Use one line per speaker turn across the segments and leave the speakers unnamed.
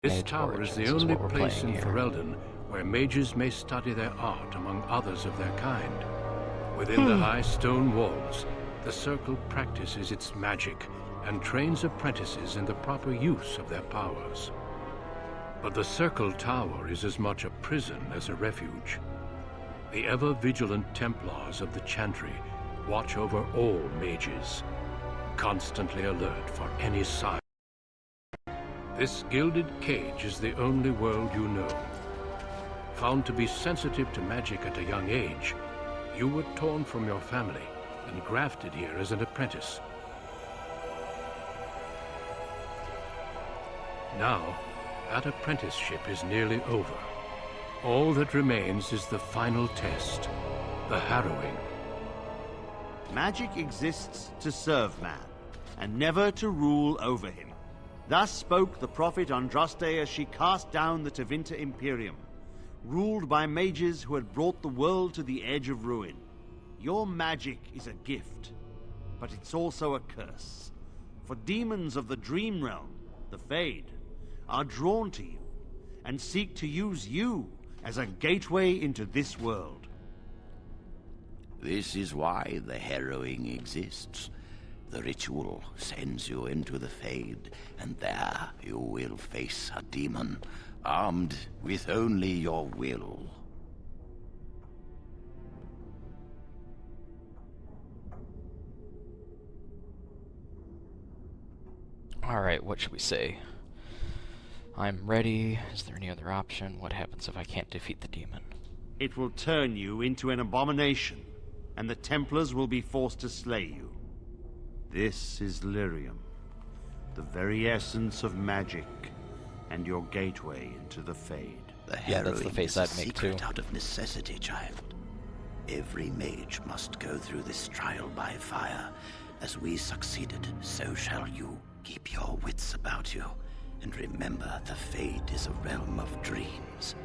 This tower is the only place in Ferelden where mages may study their art among others of their kind. Within the high stone walls, the Circle practices its magic and trains apprentices in the proper use of their powers. But the Circle Tower is as much a prison as a refuge. The ever-vigilant Templars of the Chantry watch over all mages, constantly alert for any sign. This gilded cage is the only world you know. Found to be sensitive to magic at a young age, you were torn from your family and grafted here as an apprentice. Now, that apprenticeship is nearly over. All that remains is the final test, the harrowing.
Magic exists to serve man, and never to rule over him. Thus spoke the prophet Andraste as she cast down the Tevinter Imperium, ruled by mages who had brought the world to the edge of ruin. Your magic is a gift, but it's also a curse. For demons of the Dream Realm, the Fade, are drawn to you, and seek to use you as a gateway into this world.
This is why the harrowing exists. The ritual sends you into the Fade, and there you will face a demon, armed with only your will.
Alright, what should we say? I'm ready. Is there any other option? What happens if I can't defeat the demon?
It will turn you into an abomination, and the Templars will be forced to slay you. This is Lyrium, the very essence of magic, and your gateway into the Fade.
The harrowing
that's the face
is a
I'd make
secret
too.
out of necessity, child. Every mage must go through this trial by fire. As we succeeded, so shall you. Keep your wits about you, and remember the Fade is a realm of dreams.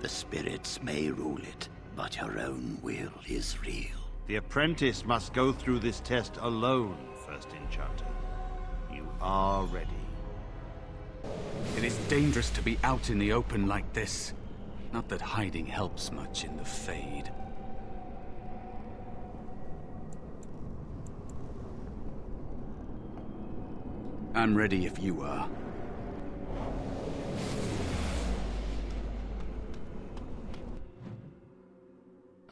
The spirits may rule it, but your own will is real.
The apprentice must go through this test alone, First Enchanter. You are ready.
It is dangerous to be out in the open like this. Not that hiding helps much in the Fade. I'm ready if you are.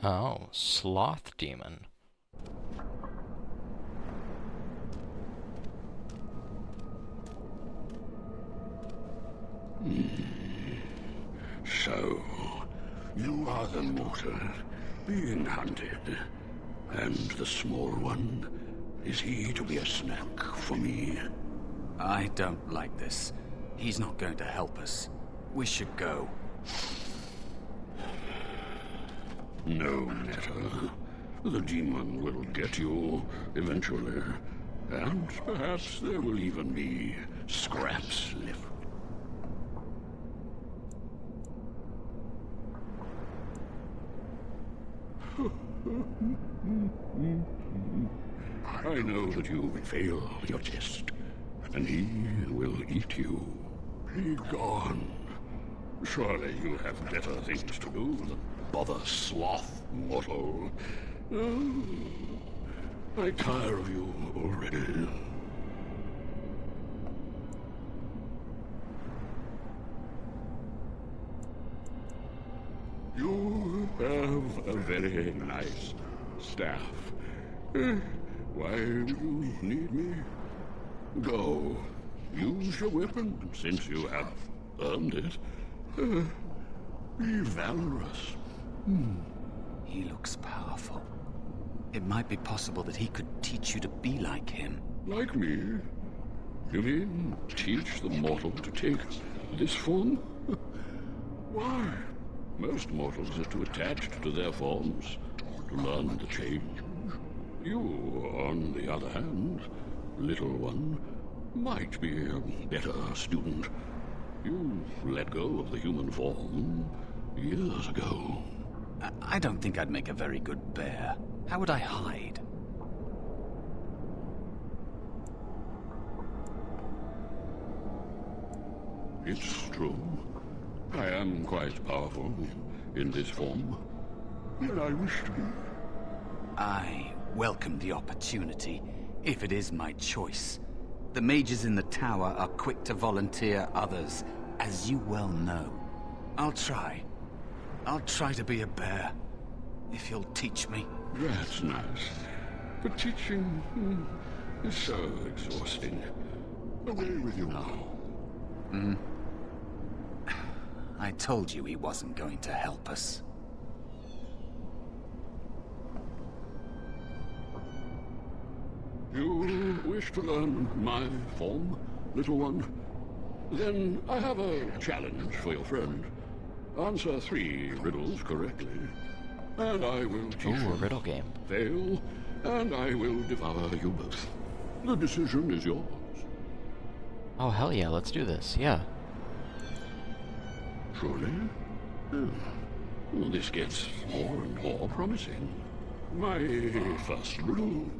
Oh, Sloth Demon.
So, you are the mortal being hunted. And the small one, is he to be a snack for me?
I don't like this. He's not going to help us. We should go.
No matter. The demon will get you eventually. And perhaps there will even be scraps left. I know that you failed your test, and he will eat you. Be gone. Surely you have better things to do than bother sloth, mortal. Oh, I tire of you already. You have a very nice staff. Why do you need me? Go. Use your weapon, since you have earned it. Be valorous.
He looks powerful. It might be possible that he could teach you to be like him.
Like me? You mean teach the mortal to take this form? Why? Most mortals are too attached to their forms to learn the change. You, on the other hand, little one, might be a better student. You let go of the human form years ago.
I don't think I'd make a very good bear. How would I hide?
It's true. I am quite powerful in this form. And I wish to be.
I welcome the opportunity, if it is my choice. The mages in the tower are quick to volunteer others, as you well know. I'll try. I'll try to be a bear, if you'll teach me.
That's nice. But teaching is so exhausting. Away with you now.
I told you he wasn't going to help us.
You wish to learn my form, little one? Then I have a challenge for your friend. Answer 3 riddles correctly, and I will teach
Ooh,
you.
a riddle game.
Fail, and I will devour you both. The decision is yours.
Oh, hell yeah, let's do this, yeah.
Truly? Well, this gets more and more promising. My first riddle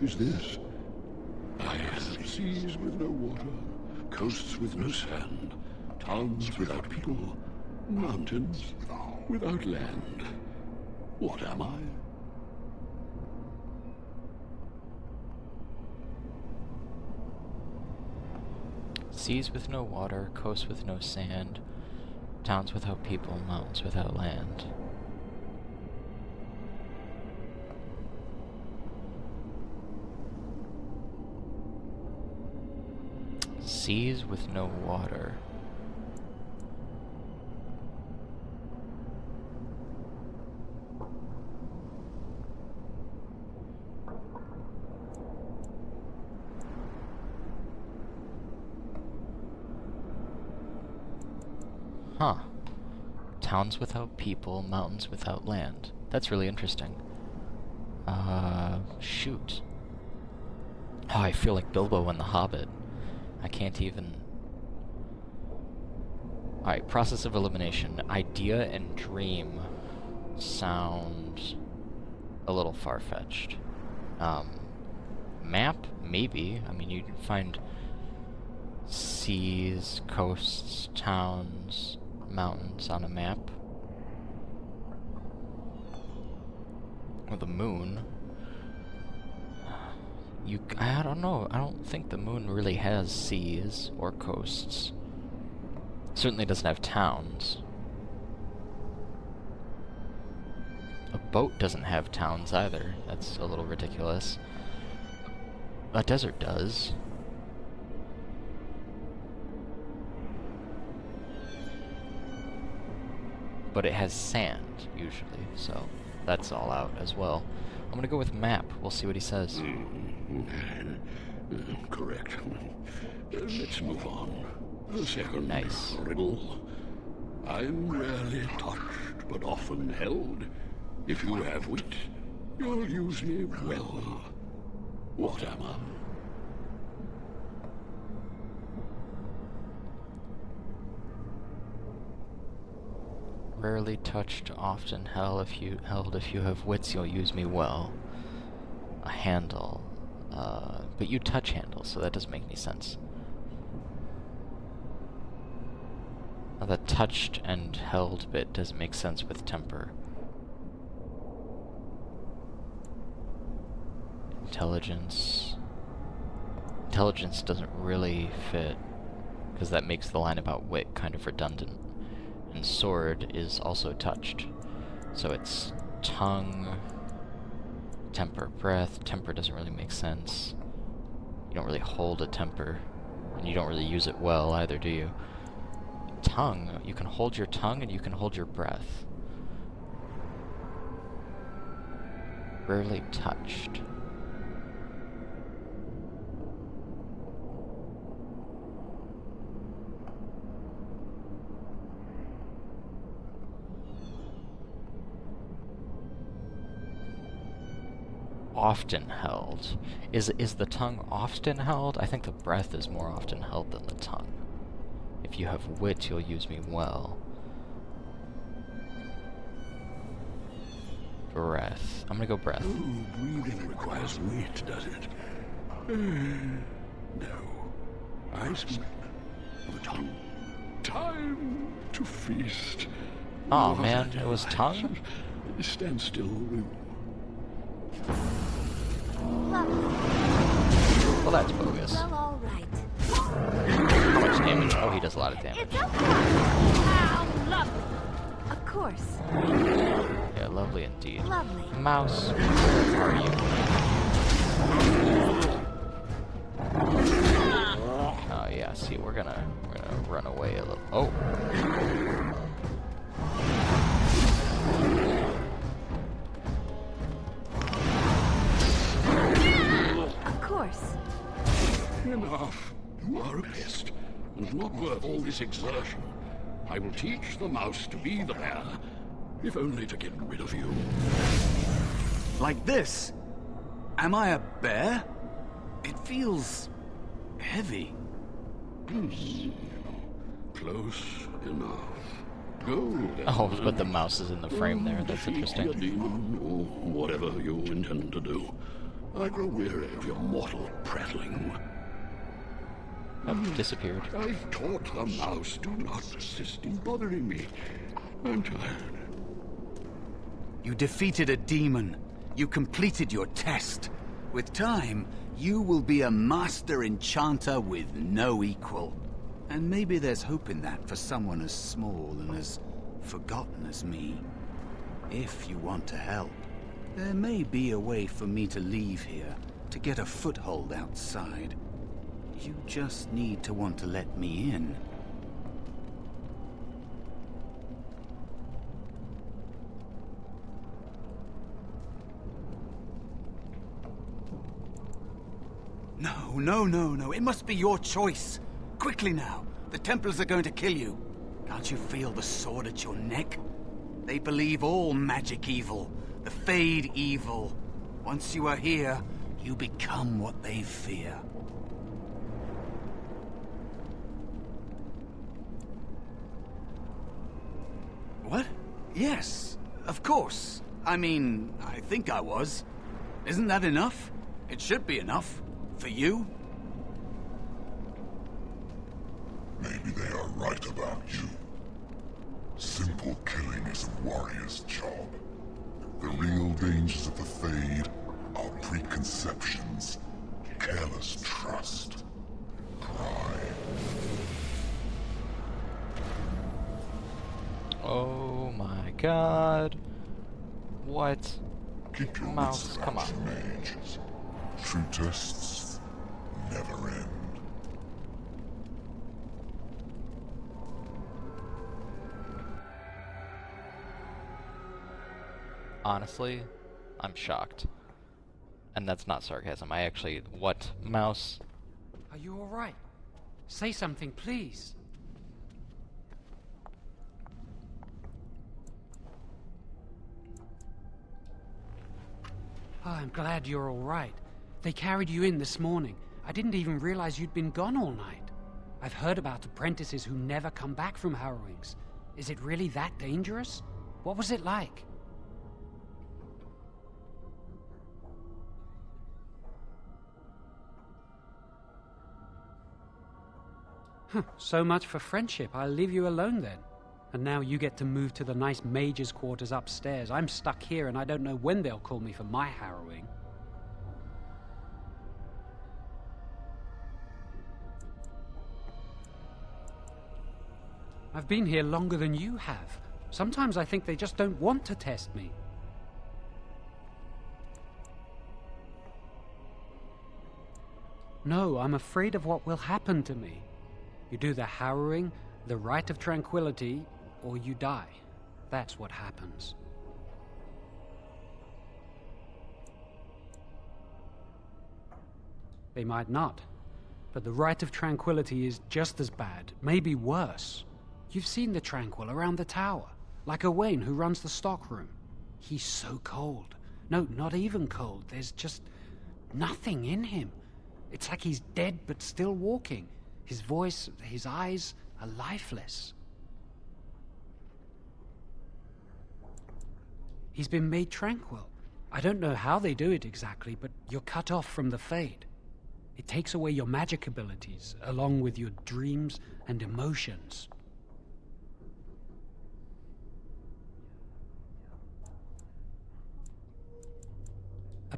is this. I have seas with no water, coasts with no sand, towns without people, mountains without land. What am I?
Seas with no water, coasts with no sand, towns without people, mountains without land. Seas with no water. Huh. Towns without people, mountains without land. That's really interesting. Shoot. Oh, I feel like Bilbo in The Hobbit. I can't even... Alright, process of elimination. Idea and dream sound a little far-fetched. Map? Maybe. I mean, you can find seas, coasts, towns, mountains on a map. Or the moon. I don't know. I don't think the moon really has seas or coasts. Certainly doesn't have towns. A boat doesn't have towns either. That's a little ridiculous. A desert does. But it has sand, usually, so that's all out as well. I'm gonna go with map. We'll see what he says.
Correct. Let's move on. The second
Nice.
riddle. I'm rarely touched, but often held. If you have wit, you'll use me well. What am I?
Rarely touched, often held. If you have wits, you'll use me well. A handle. But you touch handles, so that doesn't make any sense. Now, the touched and held bit doesn't make sense with temper. Intelligence. Intelligence doesn't really fit, because that makes the line about wit kind of redundant. And sword is also touched. So it's tongue, temper, breath. Temper doesn't really make sense. You don't really hold a temper. And you don't really use it well either, do you? Tongue, you can hold your tongue and you can hold your breath. Rarely touched. Often held. Is the tongue often held? I think the breath is more often held than the tongue. If you have wit, you'll use me well. Breath. I'm gonna go breath.
Oh, breathing requires wit, does it? No. I speak of a tongue. Time to feast.
Oh man, it was tongue?
Stand still.
Well, that's bogus.
Well, all right.
How much damage? Oh, he does a lot of damage.
It's okay. How lovely. Of course.
Yeah, lovely indeed.
Lovely.
Mouse, where are you? Oh yeah, see, we're gonna run away a little. Oh.
Of course.
Enough. You are a pest, and not worth all this exertion. I will teach the mouse to be the bear, if only to get rid of you.
Like this? Am I a bear? It feels heavy.
Close enough. Go then.
Oh, but the mouse is in the frame there. That's
Defeat
interesting.
your demon, or whatever you intend to do. I grow weary of your mortal prattling.
I've disappeared.
I've taught the mouse to not persist in bothering me. I'm tired.
You defeated a demon. You completed your test. With time, you will be a master enchanter with no equal. And maybe there's hope in that for someone as small and as forgotten as me. If you want to help, there may be a way for me to leave here, to get a foothold outside. You just need to want to let me in. No. It must be your choice. Quickly now. The Templars are going to kill you. Can't you feel the sword at your neck? They believe all magic evil, the Fade evil. Once you are here, you become what they fear. What? Yes, of course. I mean, I think I was. Isn't that enough? It should be enough. For you?
Maybe they are right about you. Simple killing is a warrior's job. The real dangers of the Fade are preconceptions, careless trust, pride.
Oh my god. What?
Keep your
Mouse,
wits
come
about
on.
you, mages. True tests never end.
Honestly, I'm shocked. And that's not sarcasm. I actually... What? Mouse?
Are you all right? Say something, please. Oh, I'm glad you're all right. They carried you in this morning. I didn't even realize you'd been gone all night. I've heard about apprentices who never come back from harrowings. Is it really that dangerous? What was it like? So much for friendship. I'll leave you alone then. And now you get to move to the nice mage's quarters upstairs. I'm stuck here and I don't know when they'll call me for my harrowing. I've been here longer than you have. Sometimes I think they just don't want to test me. No, I'm afraid of what will happen to me. You do the harrowing, the rite of tranquility, or you die. That's what happens. They might not, but the rite of tranquility is just as bad, maybe worse. You've seen the Tranquil around the tower, like Owain who runs the stockroom. He's so cold. No, not even cold. There's just nothing in him. It's like he's dead but still walking. His voice, his eyes are lifeless. He's been made tranquil. I don't know how they do it exactly, but you're cut off from the Fade. It takes away your magic abilities, along with your dreams and emotions.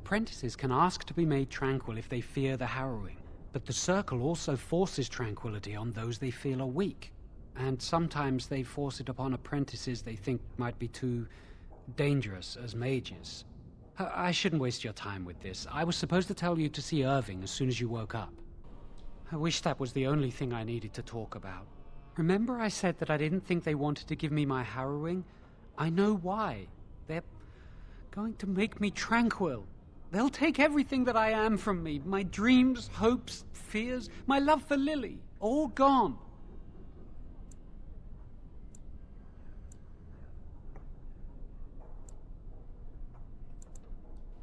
Apprentices can ask to be made tranquil if they fear the harrowing, but the Circle also forces tranquility on those they feel are weak. And sometimes they force it upon apprentices they think might be too dangerous as mages. I shouldn't waste your time with this. I was supposed to tell you to see Irving as soon as you woke up. I wish that was the only thing I needed to talk about. Remember I said that I didn't think they wanted to give me my harrowing? I know why. They're going to make me tranquil. They'll take everything that I am from me. My dreams, hopes, fears, my love for Lily. All gone.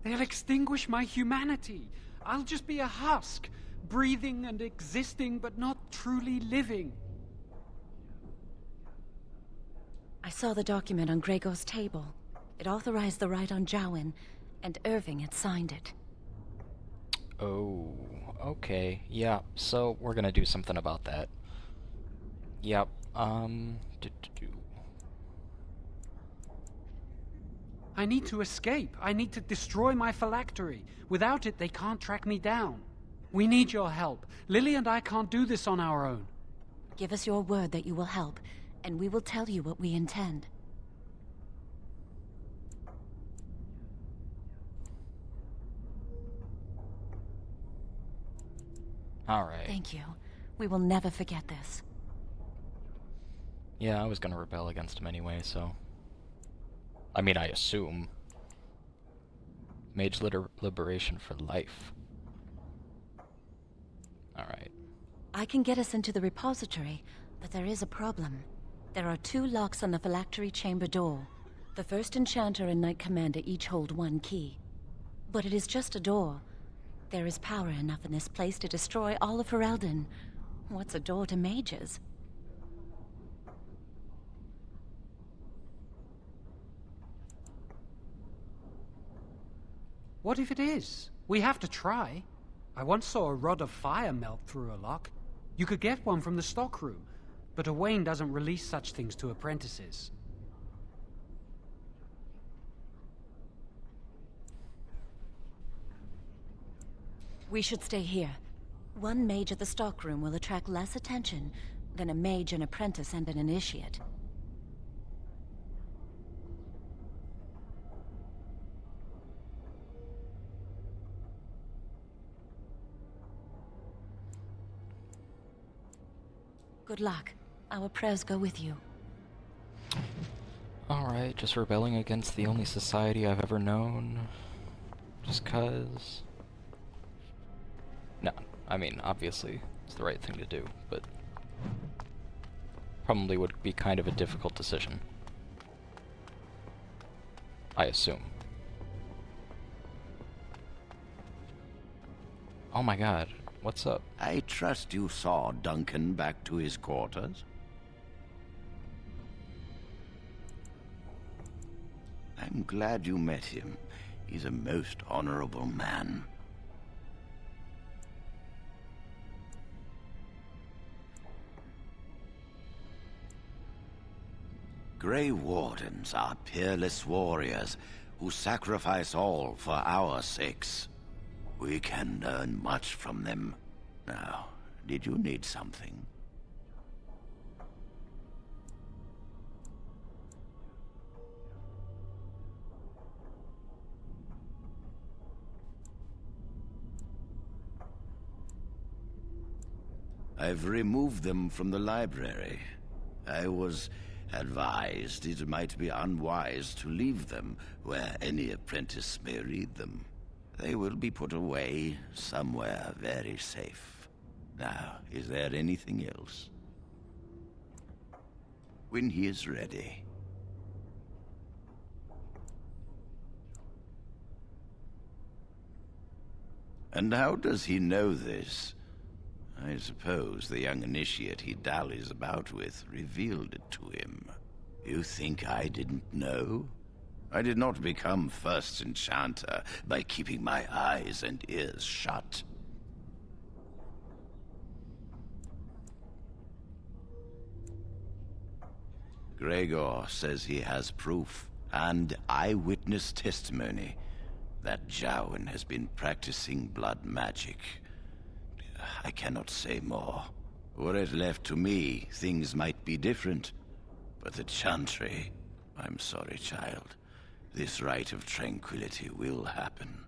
They'll extinguish my humanity. I'll just be a husk, breathing and existing, but not truly living.
I saw the document on Gregor's table. It authorized the right on Jowen, and Irving had signed it.
Oh, okay. Yeah, so we're gonna do something about that. Yep,
I need to escape. I need to destroy my phylactery. Without it, they can't track me down. We need your help. Lily and I can't do this on our own.
Give us your word that you will help, and we will tell you what we intend.
Alright.
Thank you. We will never forget this.
Yeah, I was gonna rebel against him anyway, so... I mean, I assume. Mage liberation for life. Alright.
I can get us into the repository, but there is a problem. There are 2 locks on the phylactery chamber door. The first enchanter and knight commander each hold 1 key. But it is just a door. There is power enough in this place to destroy all of Ferelden. What's a door to mages?
What if it is? We have to try. I once saw a rod of fire melt through a lock. You could get one from the stockroom, but Owain doesn't release such things to apprentices.
We should stay here. 1 mage at the stockroom will attract less attention than a mage, an apprentice, and an initiate. Good luck. Our prayers go with you.
Alright, just rebelling against the only society I've ever known. Just 'cause... No, I mean, obviously, it's the right thing to do, but... probably would be kind of a difficult decision. I assume. Oh my god, what's up?
I trust you saw Duncan back to his quarters? I'm glad you met him. He's a most honorable man. Grey Wardens are peerless warriors who sacrifice all for our sakes. We can learn much from them. Now, did you need something? I've removed them from the library. I was advised it might be unwise to leave them where any apprentice may read them. They will be put away somewhere very safe. Now, is there anything else? When he is ready. And how does he know this? I suppose the young initiate he dallies about with revealed it to him. You think I didn't know? I did not become first enchanter by keeping my eyes and ears shut. Gregor says he has proof and eyewitness testimony That Jowan has been practicing blood magic. I cannot say more. Were it left to me, things might be different. But the Chantry... I'm sorry, child. This rite of tranquility will happen.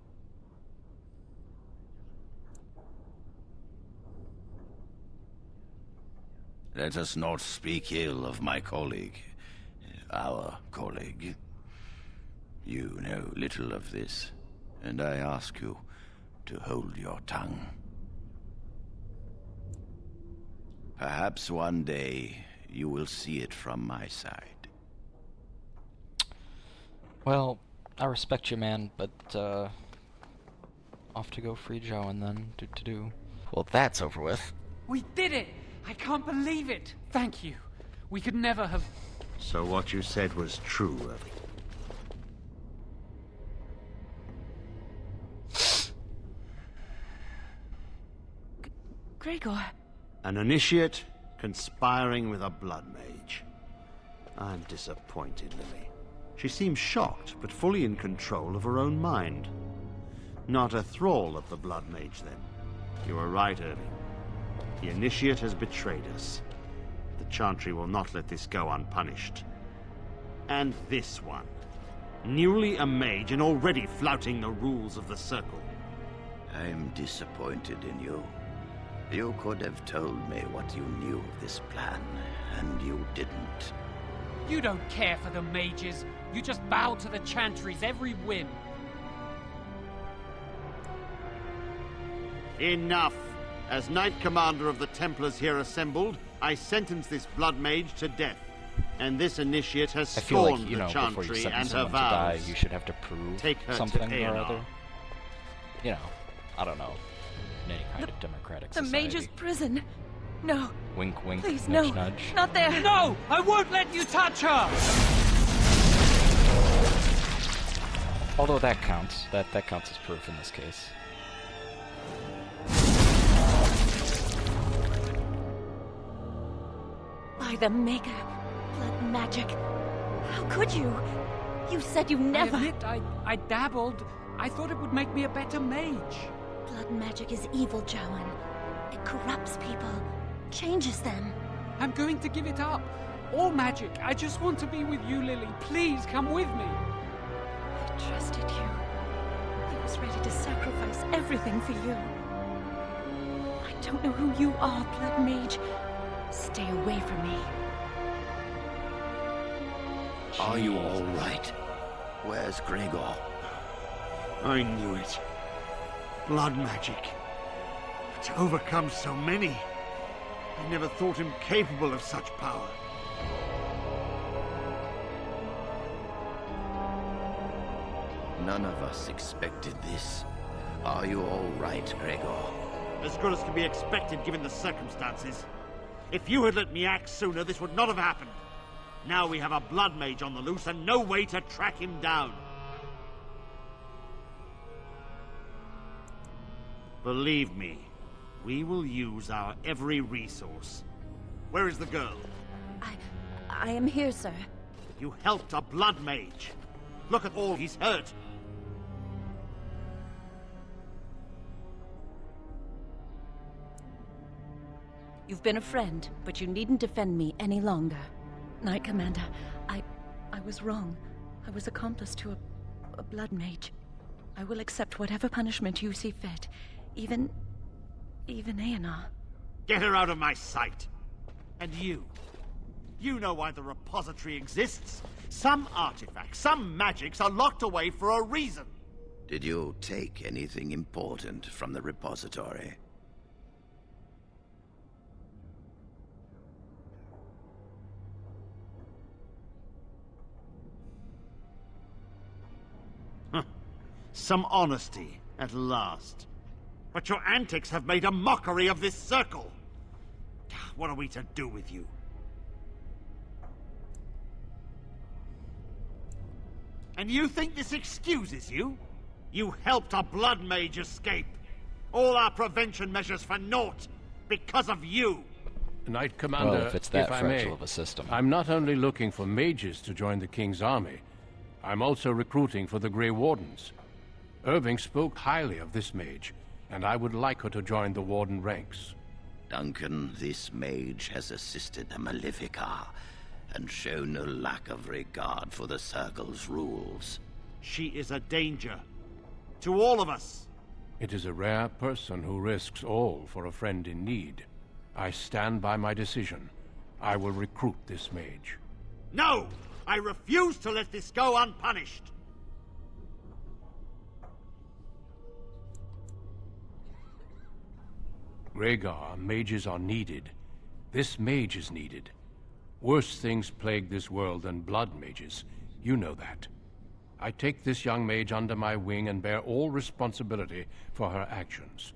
Let us not speak ill of my colleague. Our colleague. You know little of this, and I ask you to hold your tongue. Perhaps one day you will see it from my side.
Well, I respect you, man, but, off to go free Jowan then. Do. Well, that's over with.
We did it! I can't believe it! Thank you. We could never have...
So what you said was true, Irving.
Gregor.
An initiate conspiring with a blood mage. I'm disappointed, Lily. She seems shocked, but fully in control of her own mind. Not a thrall of the blood mage, then. You were right, Irving. The initiate has betrayed us. The Chantry will not let this go unpunished. And this one. Newly a mage and already flouting the rules of the Circle.
I'm disappointed in you. You could have told me what you knew of this plan, and you didn't.
You don't care for the mages. You just bow to the Chantry's every whim.
Enough! As Knight Commander of the Templars here assembled, I sentence this blood mage to death. And this initiate has
I feel like,
scorned
you know,
the
before you
Chantry
sentence
and her
someone to die,
vows.
you should have to prove
Take her to
something or
A&R.
other. You know, I don't know. In any kind of democratic
The
society.
mage's prison. No.
Wink, wink,
Please,
nudge,
no.
nudge.
Not there.
No! I won't let you touch her!
Although that counts. That counts as proof in this case.
By the Maker. Blood magic. How could you? You said you never...
I admit, I dabbled. I thought it would make me a better mage.
Blood magic is evil, Jowan. It corrupts people. Changes them.
I'm going to give it up. All magic. I just want to be with you, Lily. Please come with me.
I trusted you. I was ready to sacrifice everything for you. I don't know who you are, Blood Mage. Stay away from me.
Are you all right? Where's Gregor?
I knew it. Blood magic. To overcome so many. I never thought him capable of such power.
None of us expected this. Are you all right, Gregor?
As good as can be expected given the circumstances. If you had let me act sooner, this would not have happened. Now we have a blood mage on the loose and no way to track him down. Believe me, we will use our every resource. Where is the girl?
I am here, sir.
You helped a blood mage. Look at all he's hurt.
You've been a friend, but you needn't defend me any longer. Knight Commander, I was wrong. I was accomplice to a blood mage. I will accept whatever punishment you see fit. Even Aenar.
Get her out of my sight. And you. You know why the repository exists. Some artifacts, some magics are locked away for a reason.
Did you take anything important from the repository?
Some honesty, at last. But your antics have made a mockery of this circle. What are we to do with you? And you think this excuses you? You helped a blood mage escape. All our prevention measures for naught because of you.
Knight Commander,
Well, if it's that
I
fragile
may,
of a system.
I'm not only looking for mages to join the King's army, I'm also recruiting for the Grey Wardens. Irving spoke highly of this mage, and I would like her to join the Warden ranks.
Duncan, this mage has assisted the Maleficar, and shown no lack of regard for the Circle's rules.
She is a danger to all of us.
It is a rare person who risks all for a friend in need. I stand by my decision. I will recruit this mage.
No! I refuse to let this go unpunished!
Rhaegar, mages are needed. This mage is needed. Worse things plague this world than blood mages. You know that. I take this young mage under my wing and bear all responsibility for her actions.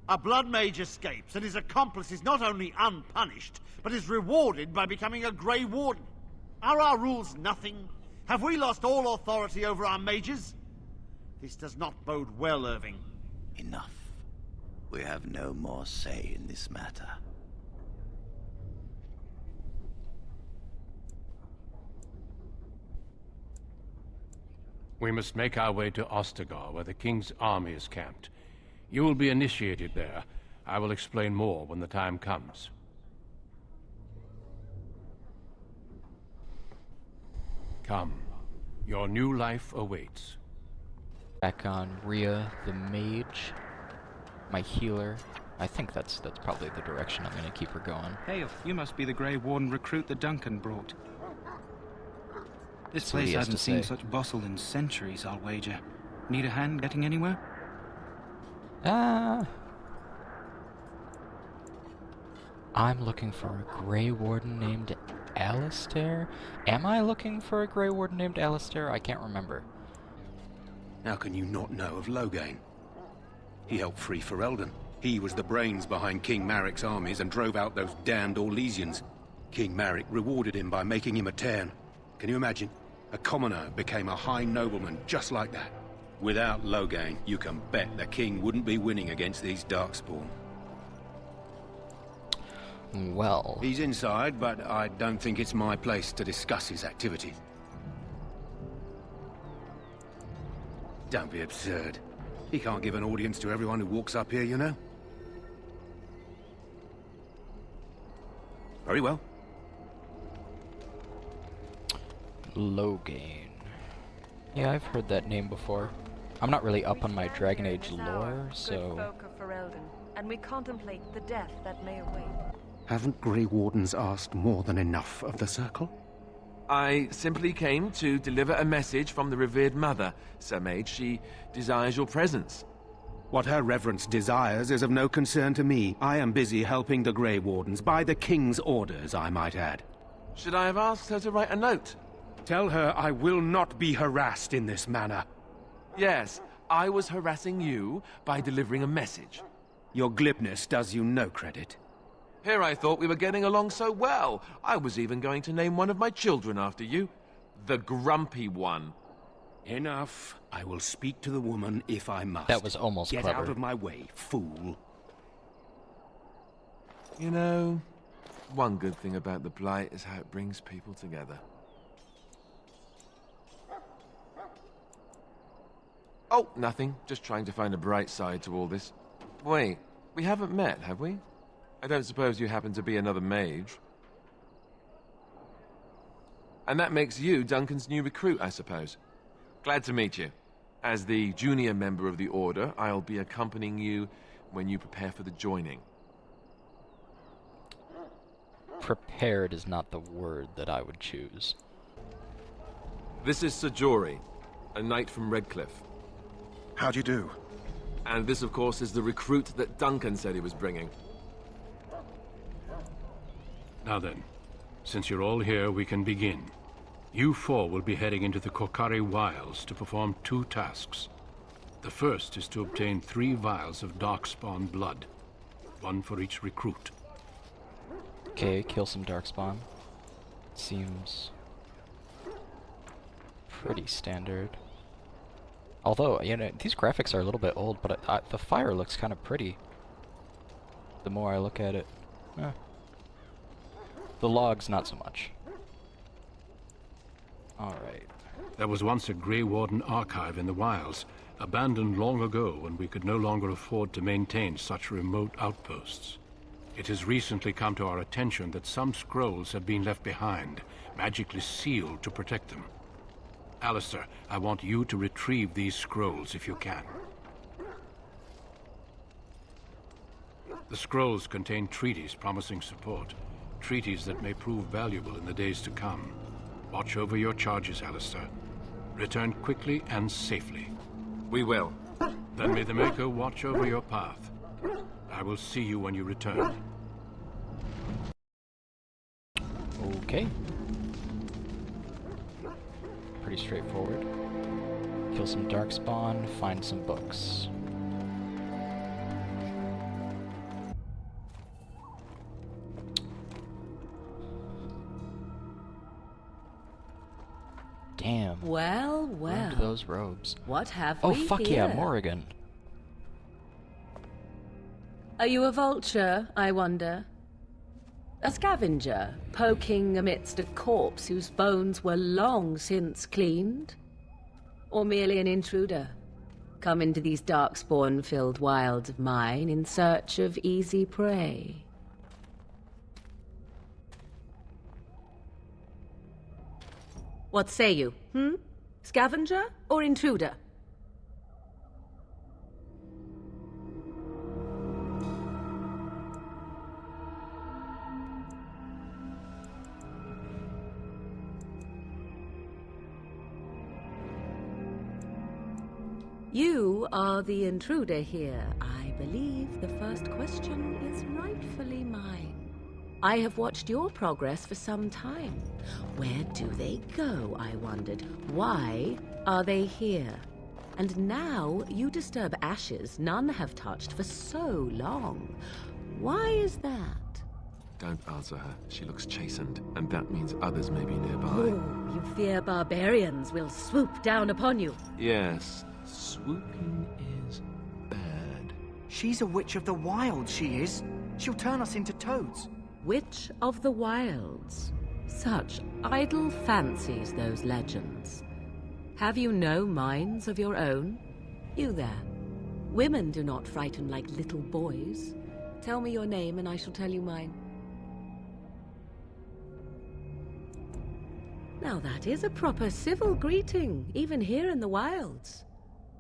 A blood mage escapes, and his accomplice is not only unpunished, but is rewarded by becoming a Grey Warden. Are our rules nothing? Have we lost all authority over our mages? This does not bode well, Irving.
Enough. We have no more say in this matter.
We must make our way to Ostagar, where the King's army is camped. You will be initiated there. I will explain more when the time comes. Come. Your new life awaits.
Back on Rhea the mage, my healer. I think that's probably the direction I'm gonna keep her going.
Hey, you must be the Grey Warden recruit that Duncan brought. This place hasn't seen such bustle in centuries, I'll wager. Need a hand getting anywhere?
I'm looking for a Grey Warden named Alistair? Am I looking for a Grey Warden named Alistair? I can't remember.
How can you not know of Loghain? He helped free Ferelden. He was the brains behind King Maric's armies and drove out those damned Orlesians. King Maric rewarded him by making him a Tairn. Can you imagine? A commoner became a high nobleman just like that. Without Loghain, you can bet the king wouldn't be winning against these Darkspawn.
Well...
He's inside, but I don't think it's my place to discuss his activities. Don't be absurd. He can't give an audience to everyone who walks up here, you know? Very well.
Loghain. Yeah, I've heard that name before. I'm not really up on my Dragon Age lore, so...
Folk of Ferelden, and we contemplate the death that may await.
Haven't Grey Wardens asked more than enough of the Circle?
I simply came to deliver a message from the revered mother, Sir Mage. She desires your presence.
What her reverence desires is of no concern to me. I am busy helping the Grey Wardens, by the King's orders, I might add.
Should I have asked her to write a note?
Tell her I will not be harassed in this manner.
Yes, I was harassing you by delivering a message.
Your glibness does you no credit.
Here I thought we were getting along so well. I was even going to name one of my children after you. The Grumpy One.
Enough. I will speak to the woman if I must.
That was almost
Get
clever.
out of my way, fool.
You know, one good thing about the Blight is how it brings people together. Oh, nothing. Just trying to find a bright side to all this. Wait, we haven't met, have we? I don't suppose you happen to be another mage. And that makes you Duncan's new recruit, I suppose. Glad to meet you. As the junior member of the Order, I'll be accompanying you when you prepare for the joining.
Prepared is not the word that I would choose.
This is Sir Jory, a knight from Redcliffe.
How do you do?
And this, of course, is the recruit that Duncan said he was bringing.
Now then, since you're all here, we can begin. You four will be heading into the Korcari Wilds to perform 2 tasks. The first is to obtain 3 vials of Darkspawn blood, 1 for each recruit.
Okay, kill some Darkspawn. Seems pretty standard. Although, you know, these graphics are a little bit old, but the fire looks kind of pretty. The more I look at it. The logs, not so much. Alright.
There was once a Grey Warden archive in the wilds, abandoned long ago when we could no longer afford to maintain such remote outposts. It has recently come to our attention that some scrolls have been left behind, magically sealed to protect them. Alistair, I want you to retrieve these scrolls if you can. The scrolls contain treaties promising support, treaties that may prove valuable in the days to come. Watch over your charges, Alistair. Return quickly and safely.
We will.
Then may the Maker watch over your path. I will see you when you return.
Okay. Pretty straightforward. Kill some darkspawn, find some books. Damn.
Well,
Ruined those robes.
What have
we
here?
Oh, fuck yeah, Morrigan.
Are you a vulture, I wonder? A scavenger, poking amidst a corpse whose bones were long since cleaned? Or merely an intruder, come into these darkspawn-filled wilds of mine in search of easy prey? What say you, Scavenger or intruder? You are the intruder here. I believe the first question is rightfully mine. I have watched your progress for some time. Where do they go, I wondered? Why are they here? And now you disturb ashes none have touched for so long. Why is that?
Don't answer her. She looks chastened, and that means others may be nearby.
Oh, you fear barbarians will swoop down upon you.
Yes, swooping is bad.
She's a witch of the wild, she is. She'll turn us into toads.
Witch of the Wilds. Such idle fancies, those legends. Have you no minds of your own? You there. Women do not frighten like little boys. Tell me your name and I shall tell you mine. Now that is a proper civil greeting, even here in the wilds.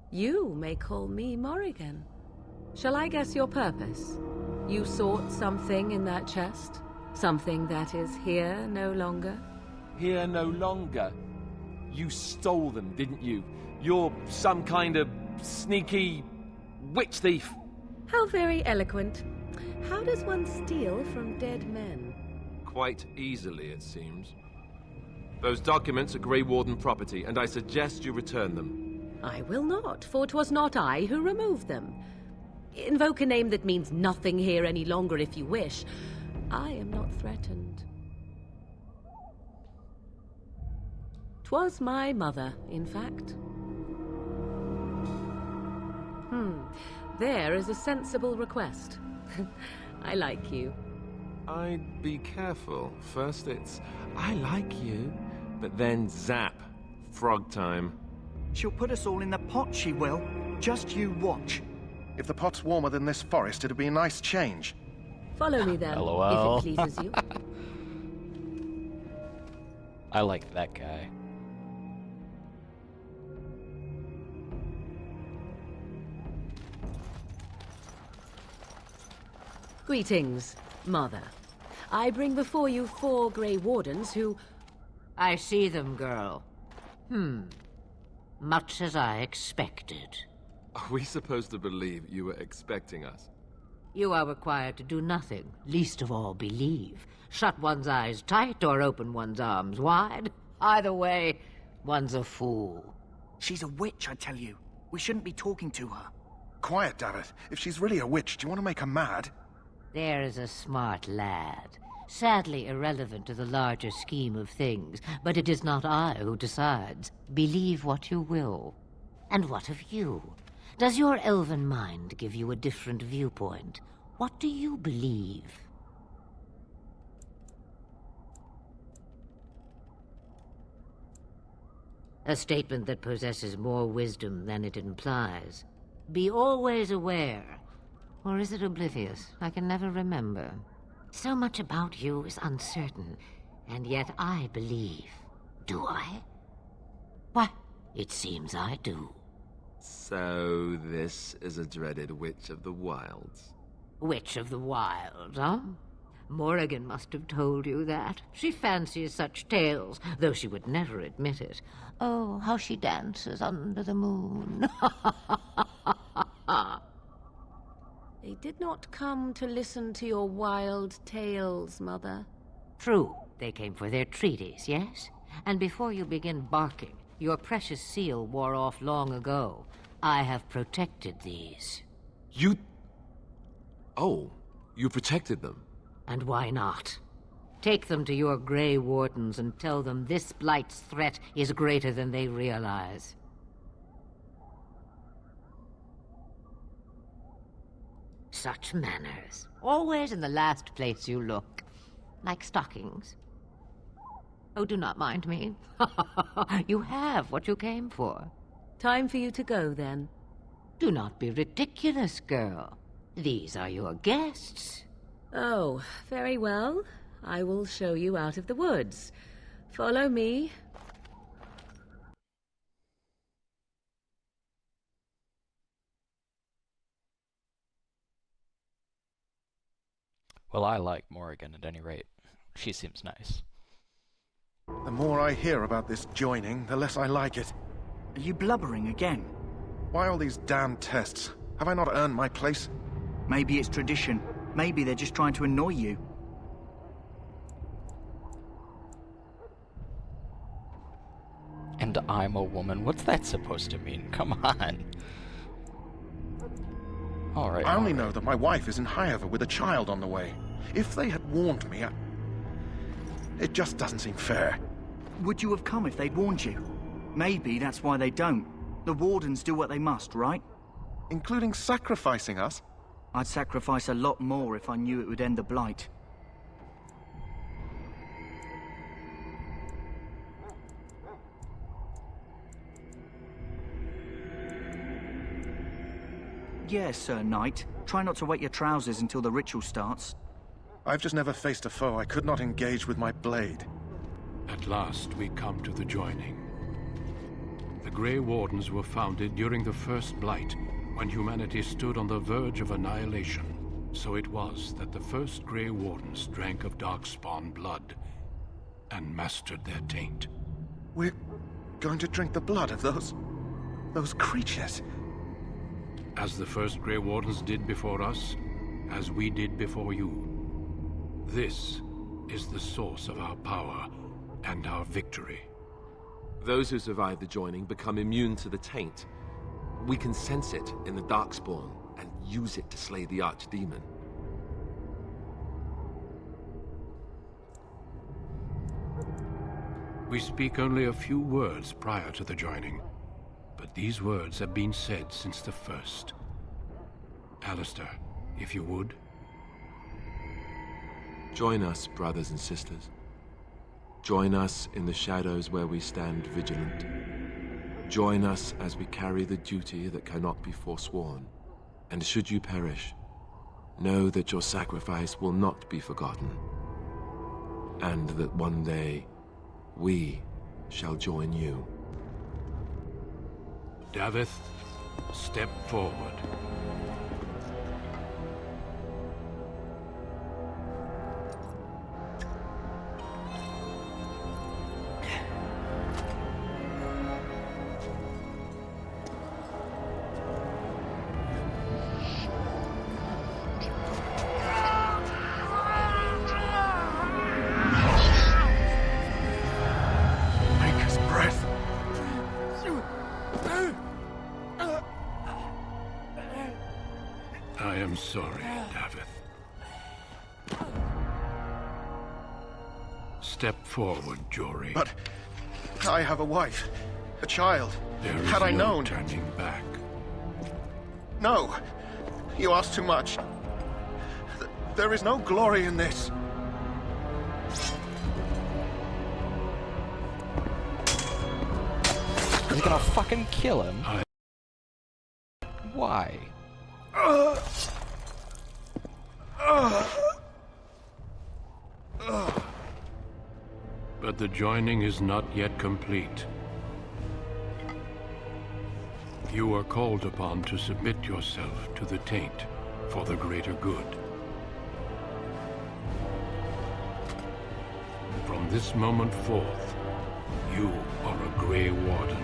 You may call me Morrigan. Shall I guess your purpose? You sought something in that chest? Something that is here no longer?
Here no longer? You stole them, didn't you? You're some kind of sneaky witch thief.
How very eloquent. How does one steal from dead men?
Quite easily, it seems. Those documents are Grey Warden property, and I suggest you return them.
I will not, for 'twas not I who removed them. Invoke a name that means nothing here any longer if you wish. I am not threatened. 'Twas my mother, in fact. There is a sensible request. I like you.
I'd be careful. First it's, I like you, but then zap. Frog time.
She'll put us all in the pot, she will. Just you watch.
If the pot's warmer than this forest, it'd be a nice change.
Follow me then,
LOL.
if it pleases you.
I like that guy.
Greetings, Mother. I bring before you 4 Grey Wardens who...
I see them, girl. Much as I expected.
Are we supposed to believe you were expecting us?
You are required to do nothing, least of all believe. Shut one's eyes tight or open one's arms wide. Either way, one's a fool.
She's a witch, I tell you. We shouldn't be talking to her.
Quiet, David. If she's really a witch, do you want to make her mad?
There is a smart lad. Sadly irrelevant to the larger scheme of things, but it is not I who decides. Believe what you will. And what of you? Does your elven mind give you a different viewpoint? What do you believe? A statement that possesses more wisdom than it implies. Be always aware. Or is it oblivious? I can never remember. So much about you is uncertain, and yet I believe. Do I? Why, it seems I do.
So this is a dreaded Witch of the Wilds.
Witch of the Wild, huh? Morrigan must have told you that. She fancies such tales, though she would never admit it. Oh, how she dances under the moon.
They did not come to listen to your wild tales, Mother.
True, they came for their treaties, yes? And before you begin barking, your precious seal wore off long ago. I have protected these.
You... Oh, you protected them?
And why not? Take them to your Grey Wardens and tell them this Blight's threat is greater than they realize. Such manners. Always in the last place you look. Like stockings. Oh, do not mind me. You have what you came for.
Time for you to go, then.
Do not be ridiculous, girl. These are your guests.
Oh, very well. I will show you out of the woods. Follow me.
Well, I like Morrigan at any rate. She seems nice.
The more I hear about this joining, the less I like it.
Are you blubbering again?
Why all these damn tests? Have I not earned my place?
Maybe it's tradition. Maybe they're just trying to annoy you.
And I'm a woman. What's that supposed to mean? Come on. Alright.
I only know that my wife is in Highover with a child on the way. If they had warned me, it just doesn't seem fair.
Would you have come if they'd warned you? Maybe that's why they don't. The Wardens do what they must, right?
Including sacrificing us?
I'd sacrifice a lot more if I knew it would end the Blight. Yes, Sir Knight. Try not to wet your trousers until the ritual starts.
I've just never faced a foe I could not engage with my blade.
At last we come to the joining. The Grey Wardens were founded during the First Blight, when humanity stood on the verge of annihilation. So it was that the first Grey Wardens drank of Darkspawn blood and mastered their taint.
We're going to drink the blood of those creatures.
As the first Grey Wardens did before us, as we did before you. This is the source of our power and our victory.
Those who survive the joining become immune to the taint. We can sense it in the Darkspawn and use it to slay the Archdemon.
We speak only a few words prior to the joining, but these words have been said since the first. Alistair, if you would.
Join us, brothers and sisters. Join us in the shadows where we stand vigilant. Join us as we carry the duty that cannot be forsworn. And should you perish, know that your sacrifice will not be forgotten. And that one day, we shall join you.
Davith, step forward. I am sorry, Davith. Step forward, Jory.
But I have a wife, a child.
There is
Had I
no
known...
turning back.
No! You ask too much. There is no glory in this.
Is he gonna fucking kill him? Why?
But the joining is not yet complete. You are called upon to submit yourself to the taint for the greater good. From this moment forth, you are a Grey Warden.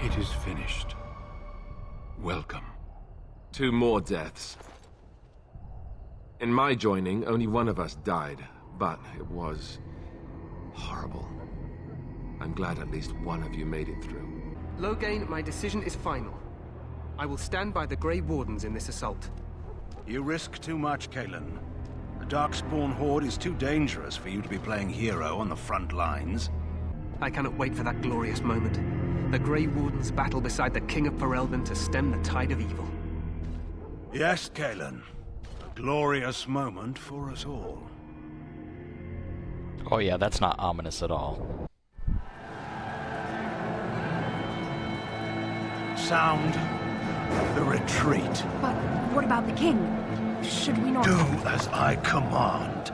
It is finished. Welcome.
2 more deaths. In my joining, only one of us died, but it was horrible. I'm glad at least one of you made it through.
Loghain, my decision is final. I will stand by the Grey Wardens in this assault.
You risk too much, Kalen. The Darkspawn Horde is too dangerous for you to be playing hero on the front lines.
I cannot wait for that glorious moment. The Grey Wardens battle beside the King of Ferelden to stem the tide of evil.
Yes, Kalen. A glorious moment for us all.
Oh yeah, that's not ominous at all.
Sound the retreat.
But what about the king? Should we not...
Do as I command.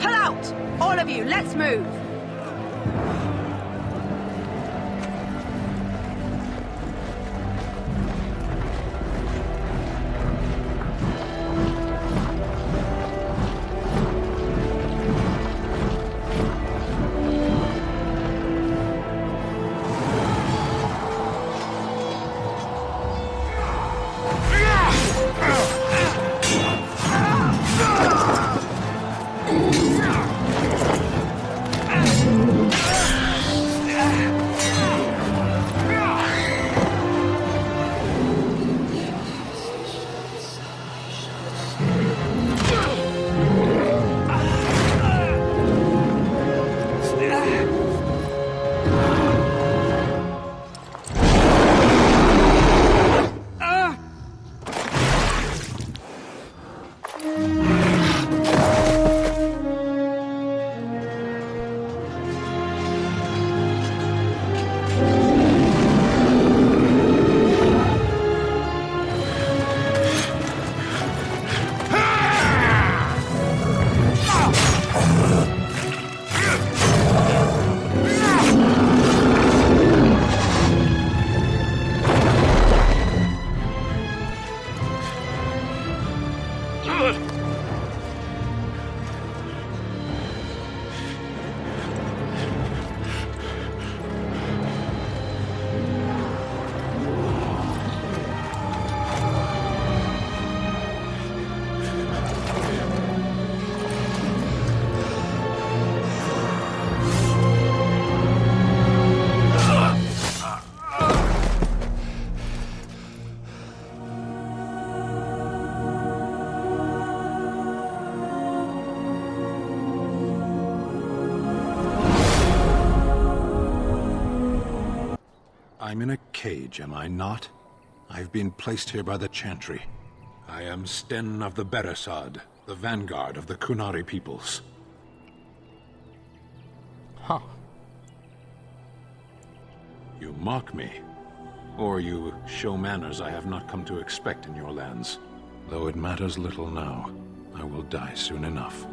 Pull out! All of you, let's move!
I'm in a cage, am I not? I've been placed here by the Chantry. I am Sten of the Beresad, the vanguard of the Kunari peoples.
Huh.
You mock me, or you show manners I have not come to expect in your lands. Though it matters little now, I will die soon enough.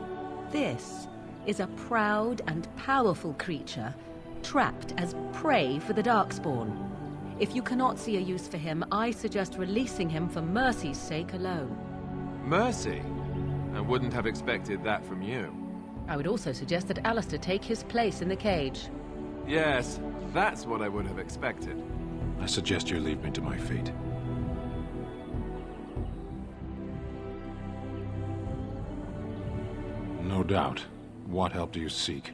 This is a proud and powerful creature, trapped as prey for the Darkspawn. If you cannot see a use for him, I suggest releasing him for mercy's sake alone.
Mercy? I wouldn't have expected that from you.
I would also suggest that Alistair take his place in the cage.
Yes, that's what I would have expected.
I suggest you leave me to my fate. No doubt. What help do you seek?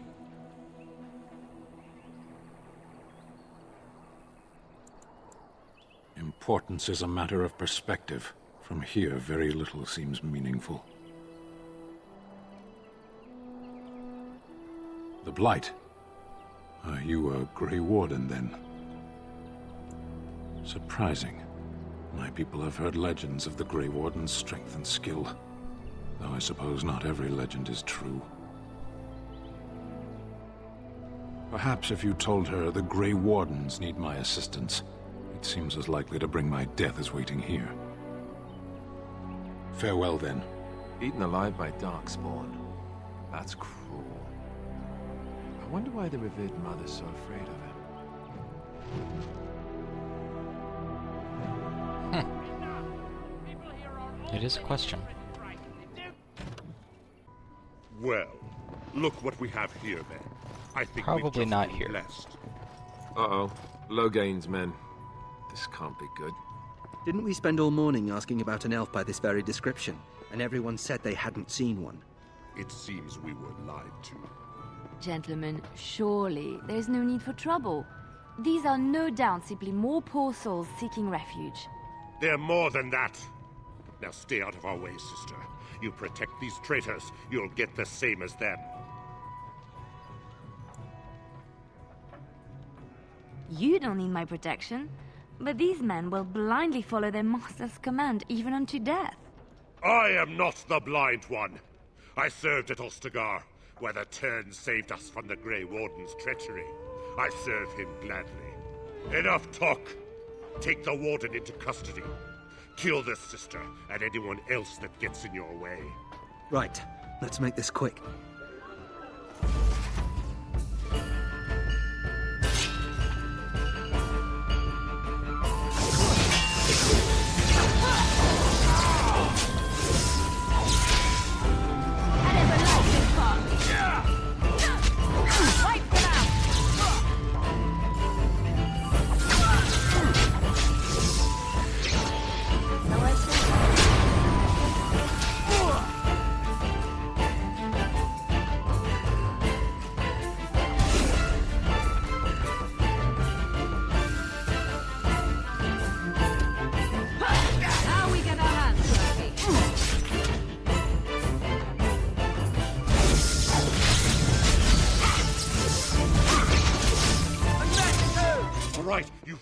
Importance is a matter of perspective. From here, very little seems meaningful. The Blight. Are you a Grey Warden, then? Surprising. My people have heard legends of the Grey Warden's strength and skill, though I suppose not every legend is true. Perhaps if you told her the Grey Wardens need my assistance, it seems as likely to bring my death as waiting here. Farewell, then.
Eaten alive by Darkspawn. That's cruel. I wonder why the revered mother's so afraid of him.
It is a question.
Well, look what we have here, then. I think
probably not here.
Blessed.
Uh-oh. Logain's men. This can't be good.
Didn't we spend all morning asking about an elf by this very description, and everyone said they hadn't seen one?
It seems we were lied to.
Gentlemen, surely there's no need for trouble. These are no doubt simply more poor souls seeking refuge.
They're more than that. Now stay out of our way, sister. You protect these traitors, you'll get the same as them.
You don't need my protection, but these men will blindly follow their master's command even unto death.
I am not the blind one. I served at Ostagar, where the Turn saved us from the Grey Warden's treachery. I serve him gladly. Enough talk. Take the Warden into custody. Kill this sister and anyone else that gets in your way.
Right. Let's make this quick.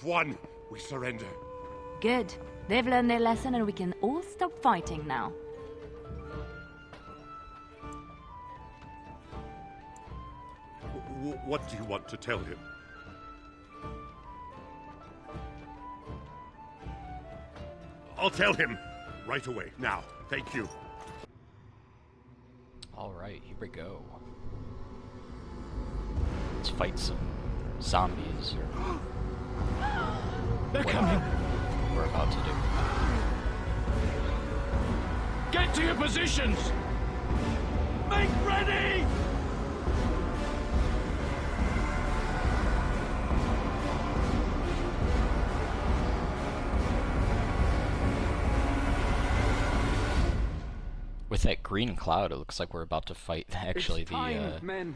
Won. We surrender.
Good. They've learned their lesson and we can all stop fighting now.
What do you want to tell him? I'll tell him. Right away. Now. Thank you.
Alright, here we go. Let's fight some zombies or
They're
whatever
coming.
we're about to do.
Get to your positions! Make ready!
With that green cloud, it looks like we're about to fight actually
It's time,
the
men.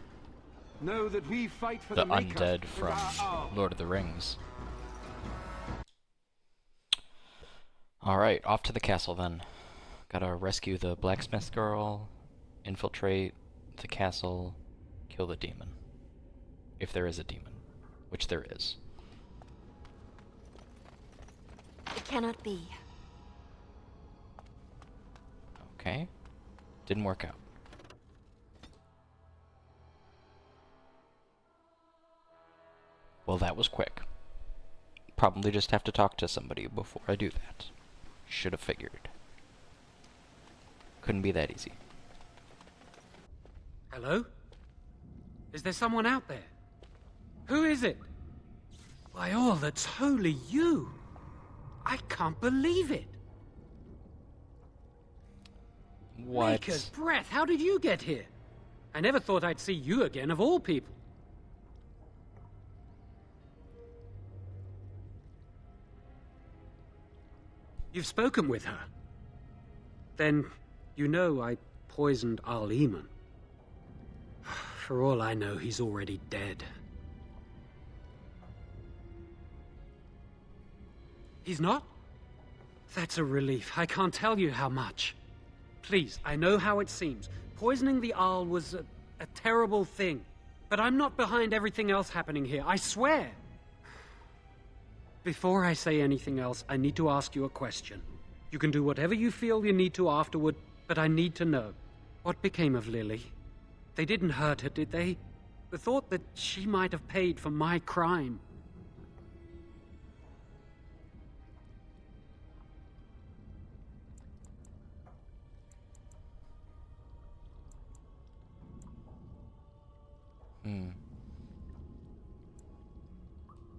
Know that we fight for the
undead from Lord of the Rings. Alright, off to the castle then. Gotta rescue the blacksmith girl, infiltrate the castle, kill the demon. If there is a demon, which there is.
It cannot be.
Okay. Didn't work out. Well, that was quick. Probably just have to talk to somebody before I do that. Should have figured. Couldn't be that easy.
Hello? Is there someone out there? Who is it? By all that's holy, you! I can't believe it!
What?
Maker's breath, how did you get here? I never thought I'd see you again, of all people. You've spoken with her. Then, you know I poisoned Al Eamon. For all I know, he's already dead. He's not? That's a relief. I can't tell you how much. Please, I know how it seems. Poisoning the Arl was a terrible thing. But I'm not behind everything else happening here, I swear. Before I say anything else, I need to ask you a question. You can do whatever you feel you need to afterward, but I need to know. What became of Lily? They didn't hurt her, did they? The thought that she might have paid for my crime.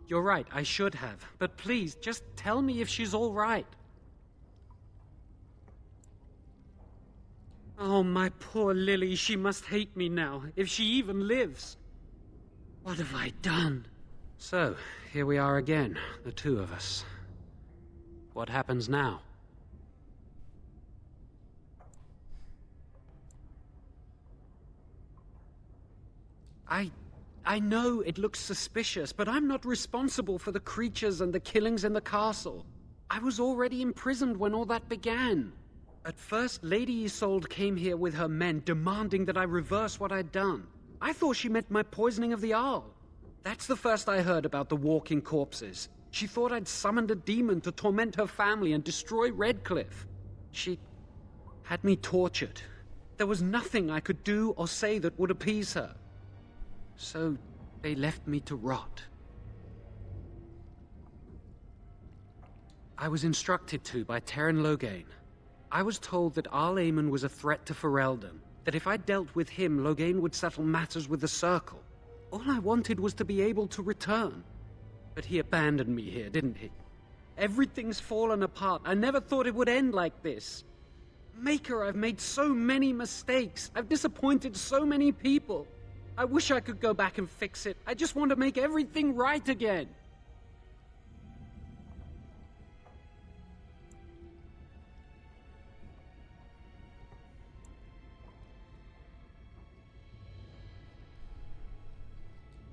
You're right, I should have. But please, just tell me if she's all right. Oh, my poor Lily, she must hate me now, if she even lives. What have I done? So, here we are again, the two of us. What happens now? I know it looks suspicious, but I'm not responsible for the creatures and the killings in the castle. I was already imprisoned when all that began. At first, Lady Isolde came here with her men, demanding that I reverse what I'd done. I thought she meant my poisoning of the Arl. That's the first I heard about the walking corpses. She thought I'd summoned a demon to torment her family and destroy Redcliffe. She had me tortured. There was nothing I could do or say that would appease her. So they left me to rot. I was instructed to by Terran Loghain. I was told that Arl Aemon was a threat to Ferelden, that if I dealt with him, Loghain would settle matters with the Circle. All I wanted was to be able to return. But he abandoned me here, didn't he? Everything's fallen apart. I never thought it would end like this. Maker, I've made so many mistakes. I've disappointed so many people. I wish I could go back and fix it. I just want to make everything right again.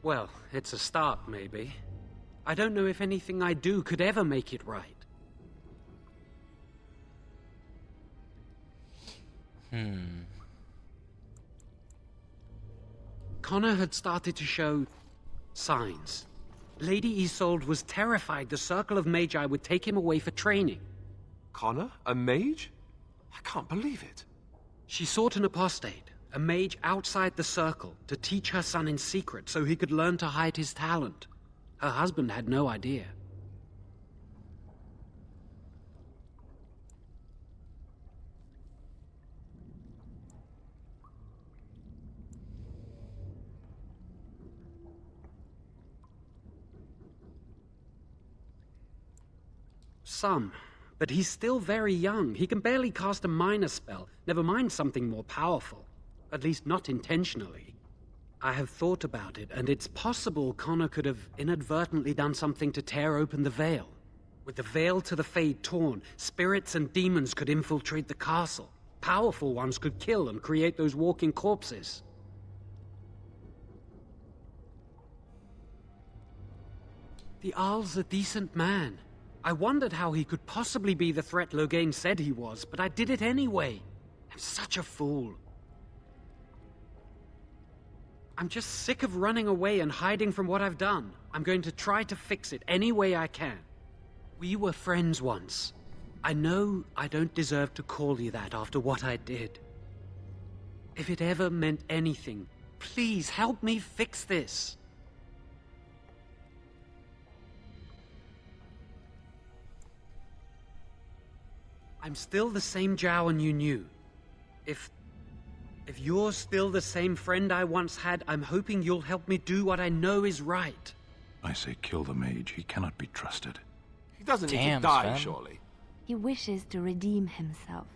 Well, it's a start, maybe. I don't know if anything I do could ever make it right. Connor had started to show signs. Lady Isolde was terrified the Circle of Magi would take him away for training.
Connor? A mage? I can't believe it.
She sought an apostate, a mage outside the Circle, to teach her son in secret so he could learn to hide his talent. Her husband had no idea. Some, but he's still very young. He can barely cast a minor spell, never mind something more powerful. At least not intentionally. I have thought about it, and it's possible Connor could have inadvertently done something to tear open the veil. With the veil to the Fade torn, spirits and demons could infiltrate the castle. Powerful ones could kill and create those walking corpses. The Arl's a decent man. I wondered how he could possibly be the threat Loghain said he was, but I did it anyway. I'm such a fool. I'm just sick of running away and hiding from what I've done. I'm going to try to fix it any way I can. We were friends once. I know I don't deserve to call you that after what I did. If it ever meant anything, please help me fix this. I'm still the same Jowan you knew. If you're still the same friend I once had, I'm hoping you'll help me do what I know is right.
I say kill the mage. He cannot be trusted.
He doesn't need to die, surely.
He wishes to redeem himself.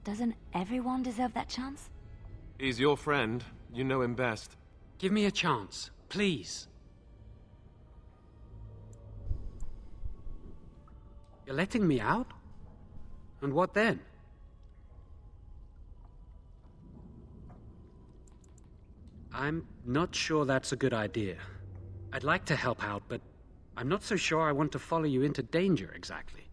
Doesn't everyone deserve that chance?
He's your friend. You know him best.
Give me a chance, please. You're letting me out? And what then? I'm not sure that's a good idea. I'd like to help out, but I'm not so sure I want to follow you into danger exactly.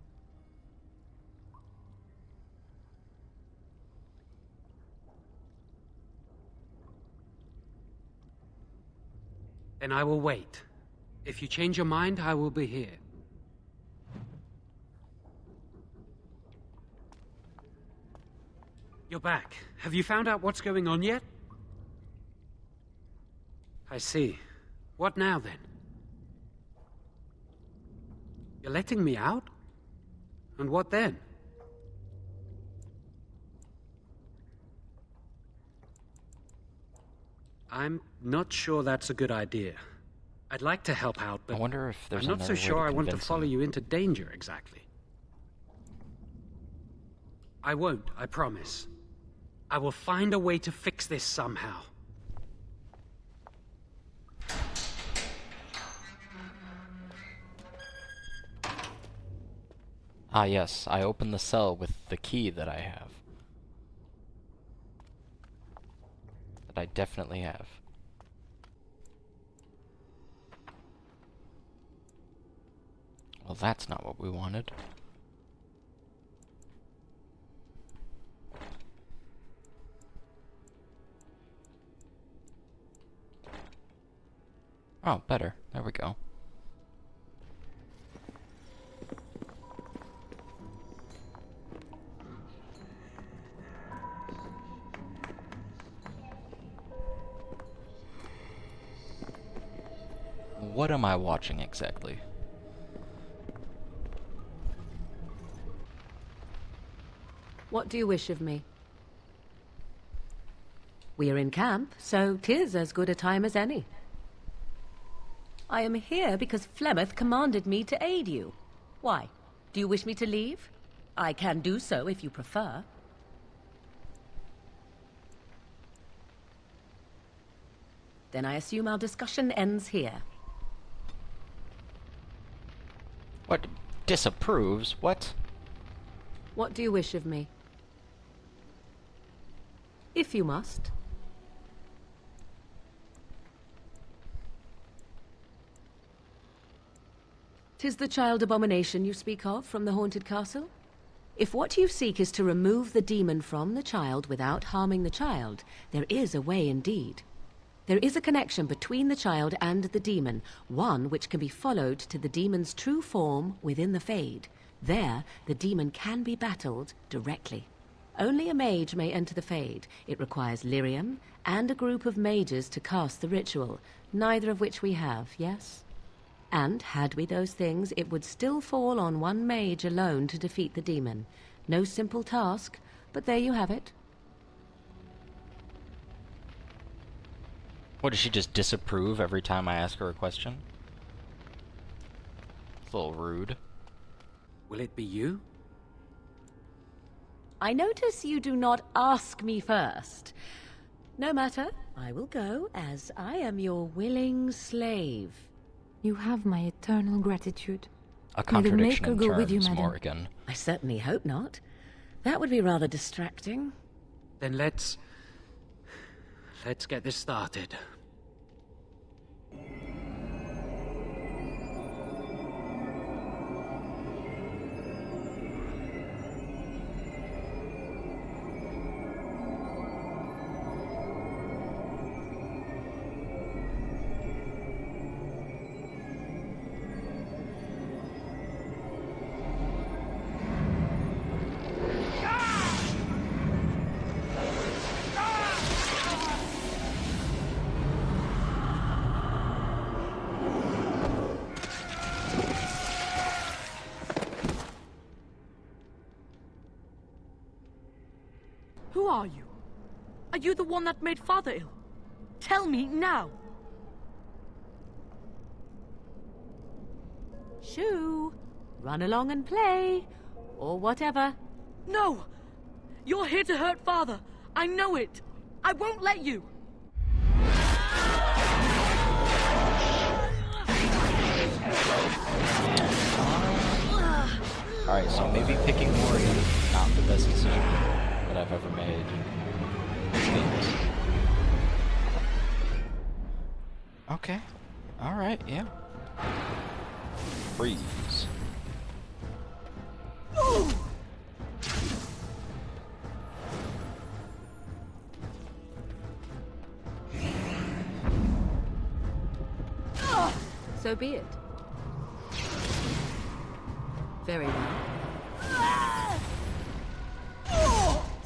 Then I will wait. If you change your mind, I will be here. You're back. Have you found out what's going on yet? I see. What now, then? You're letting me out? And what then? I'm not sure that's a good idea. I'd like to help out, but
I wonder if there's
I'm not so
another way
sure
to
I want to
convince
follow
him.
you into danger exactly. I won't, I promise. I will find a way to fix this somehow.
Ah, yes, I opened the cell with the key that I have. That I definitely have. Well, that's not what we wanted. Oh, better. There we go. What am I watching exactly?
What do you wish of me? We are in camp, so 'tis as good a time as any. I am here because Flemeth commanded me to aid you. Why? Do you wish me to leave? I can do so if you prefer. Then I assume our discussion ends here.
What? Disapproves? What?
What do you wish of me? If you must. 'Tis the child abomination you speak of from the haunted castle? If what you seek is to remove the demon from the child without harming the child, there is a way indeed. There is a connection between the child and the demon, one which can be followed to the demon's true form within the Fade. There, the demon can be battled directly. Only a mage may enter the Fade. It requires lyrium and a group of mages to cast the ritual, neither of which we have, yes? And, had we those things, it would still fall on one mage alone to defeat the demon. No simple task, but there you have it.
What, does she just disapprove every time I ask her a question? It's a little rude.
Will it be you?
I notice you do not ask me first. No matter, I will go, as I am your willing slave.
You have my eternal gratitude.
A contradiction in
go with you,
terms,
madam.
Morrigan.
I certainly hope not. That would be rather distracting.
Then let's get this started.
Who are you? Are you the one that made Father ill? Tell me now!
Shoo! Run along and play, or whatever.
No! You're here to hurt Father. I know it. I won't let you.
Alright, so maybe picking Morrigan is not the best decision that I've ever made. Okay. Alright, yeah. Freeze.
So be it. Very well.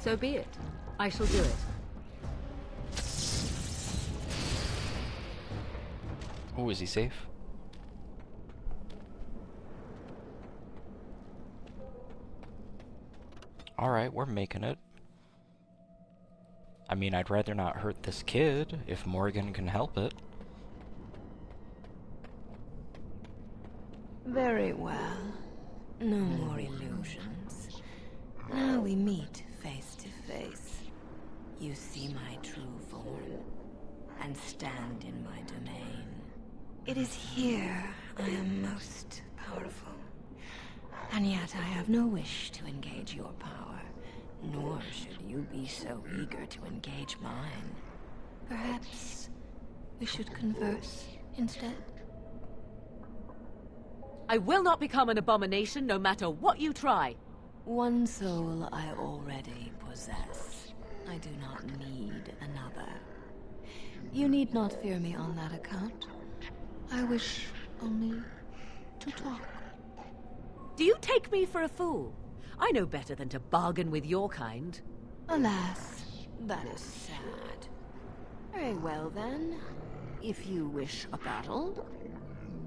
So be it. I shall do it.
Oh, is he safe? Alright, we're making it. I mean, I'd rather not hurt this kid, if Morgan can help it.
Very well. No more illusions. Now we meet face to face. You see my true form, and stand in my domain. It is here I am most powerful. And yet I have no wish to engage your power, nor should you be so eager to engage mine. Perhaps we should converse instead?
I will not become an abomination no matter what you try.
One soul I already possess. I do not need another. You need not fear me on that account. I wish only to talk.
Do you take me for a fool? I know better than to bargain with your kind.
Alas, that is sad. Very well then. If you wish a battle,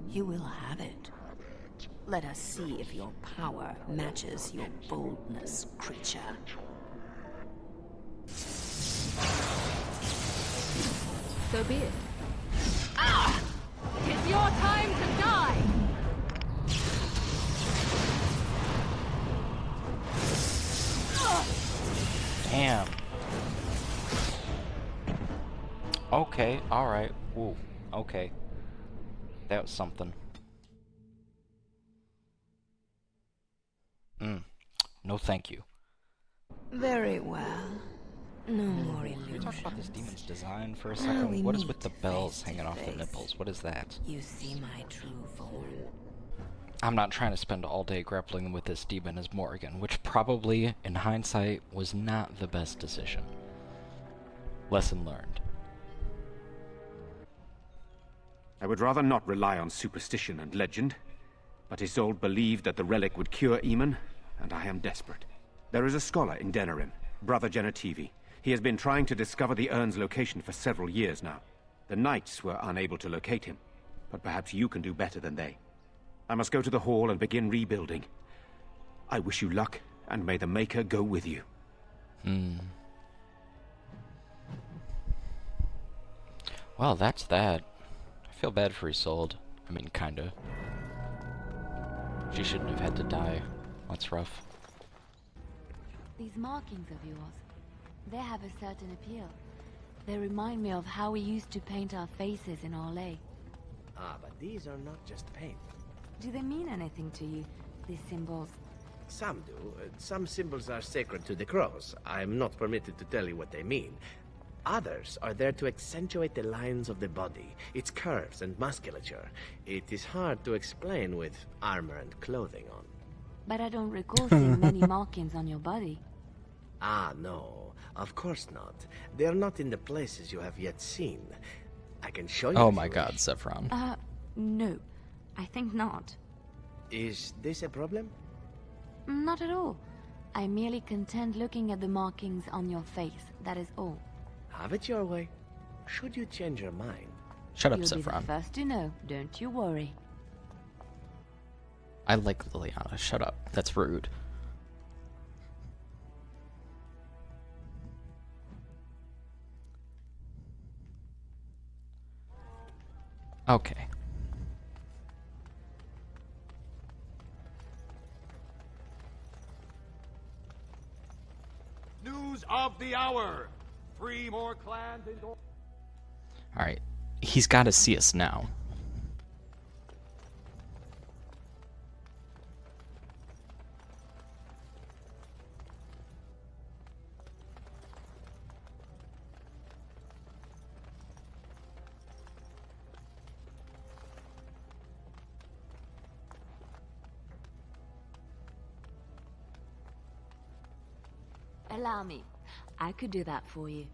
you will have it. Let us see if your power matches your boldness, creature.
So be it.
Ah! It's your time to die!
Damn. Okay, alright. Woo. Okay. That was something. No thank you.
Very well. No more illusions.
Can we talk about this demon's design for a second? What is with the bells hanging off the nipples? What is that?
You see my true form.
I'm not trying to spend all day grappling with this demon as Morgan, which probably, in hindsight, was not the best decision. Lesson learned.
I would rather not rely on superstition and legend, but Isolde believed that the relic would cure Eamon, and I am desperate. There is a scholar in Denerim, Brother Genetivi. He has been trying to discover the urn's location for several years now. The knights were unable to locate him, but perhaps you can do better than they. I must go to the hall and begin rebuilding. I wish you luck, and may the Maker go with you.
Well, that's that. I feel bad for Isolde. I mean, kinda. She shouldn't have had to die. That's rough.
These markings of yours, they have a certain appeal. They remind me of how we used to paint our faces in Orlais.
Ah, but these are not just paint.
Do they mean anything to you, these symbols?
Some do. Some symbols are sacred to the crows. I'm not permitted to tell you what they mean. Others are there to accentuate the lines of the body, its curves and musculature. It is hard to explain with armor and clothing on.
But I don't recall seeing many markings on your body.
Ah, no. Of course not. They are not in the places you have yet seen. I can show you.
Oh my god, Saffron.
No. I think not.
Is this a problem?
Not at all. I'm merely content looking at the markings on your face, that is all.
Have it your way. Should you change your mind?
Shut up,
You'll
Saffron.
be the first to know, don't you worry.
I like Liliana. Shut up. That's rude. Okay.
News of the hour. 3 more clans in.
Alright. He's got to see us now.
Allow me. I could do that for you.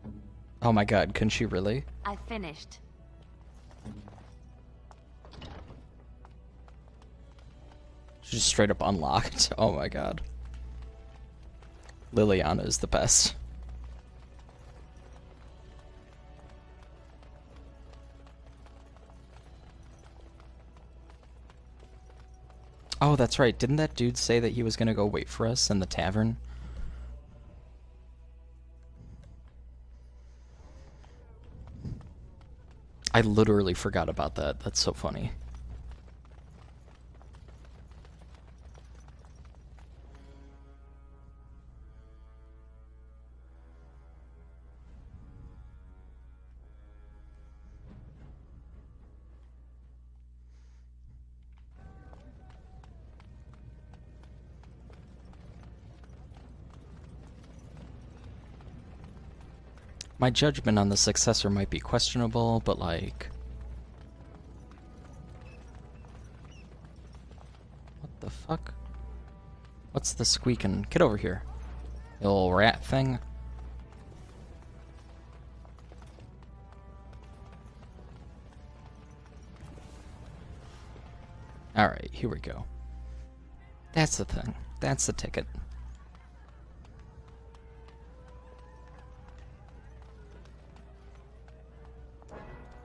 Oh my god, can she really?
I finished.
Just straight up unlocked. Oh my god. Liliana is the best. Oh, that's right. Didn't that dude say that he was gonna go wait for us in the tavern? I literally forgot about that. That's so funny. My judgment on the successor might be questionable, but like... What the fuck? What's the squeaking? Get over here. You little rat thing. Alright, here we go. That's the thing. That's the ticket.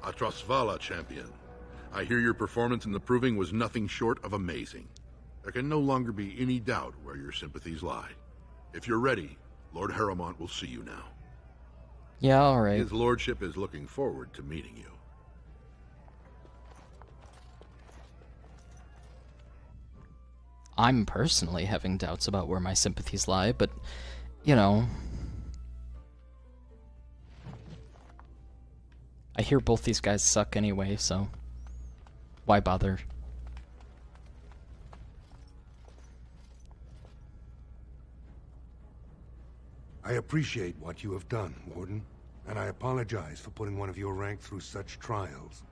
Atrasvala, champion. I hear your performance in the proving was nothing short of amazing. There can no longer be any doubt where your sympathies lie. If you're ready, Lord Harrowmont will see you now.
Yeah, alright.
His lordship is looking forward to meeting you.
I'm personally having doubts about where my sympathies lie, but, you know... I hear both these guys suck anyway, so... why bother?
I appreciate what you have done, Warden, and I apologize for putting one of your rank through such trials.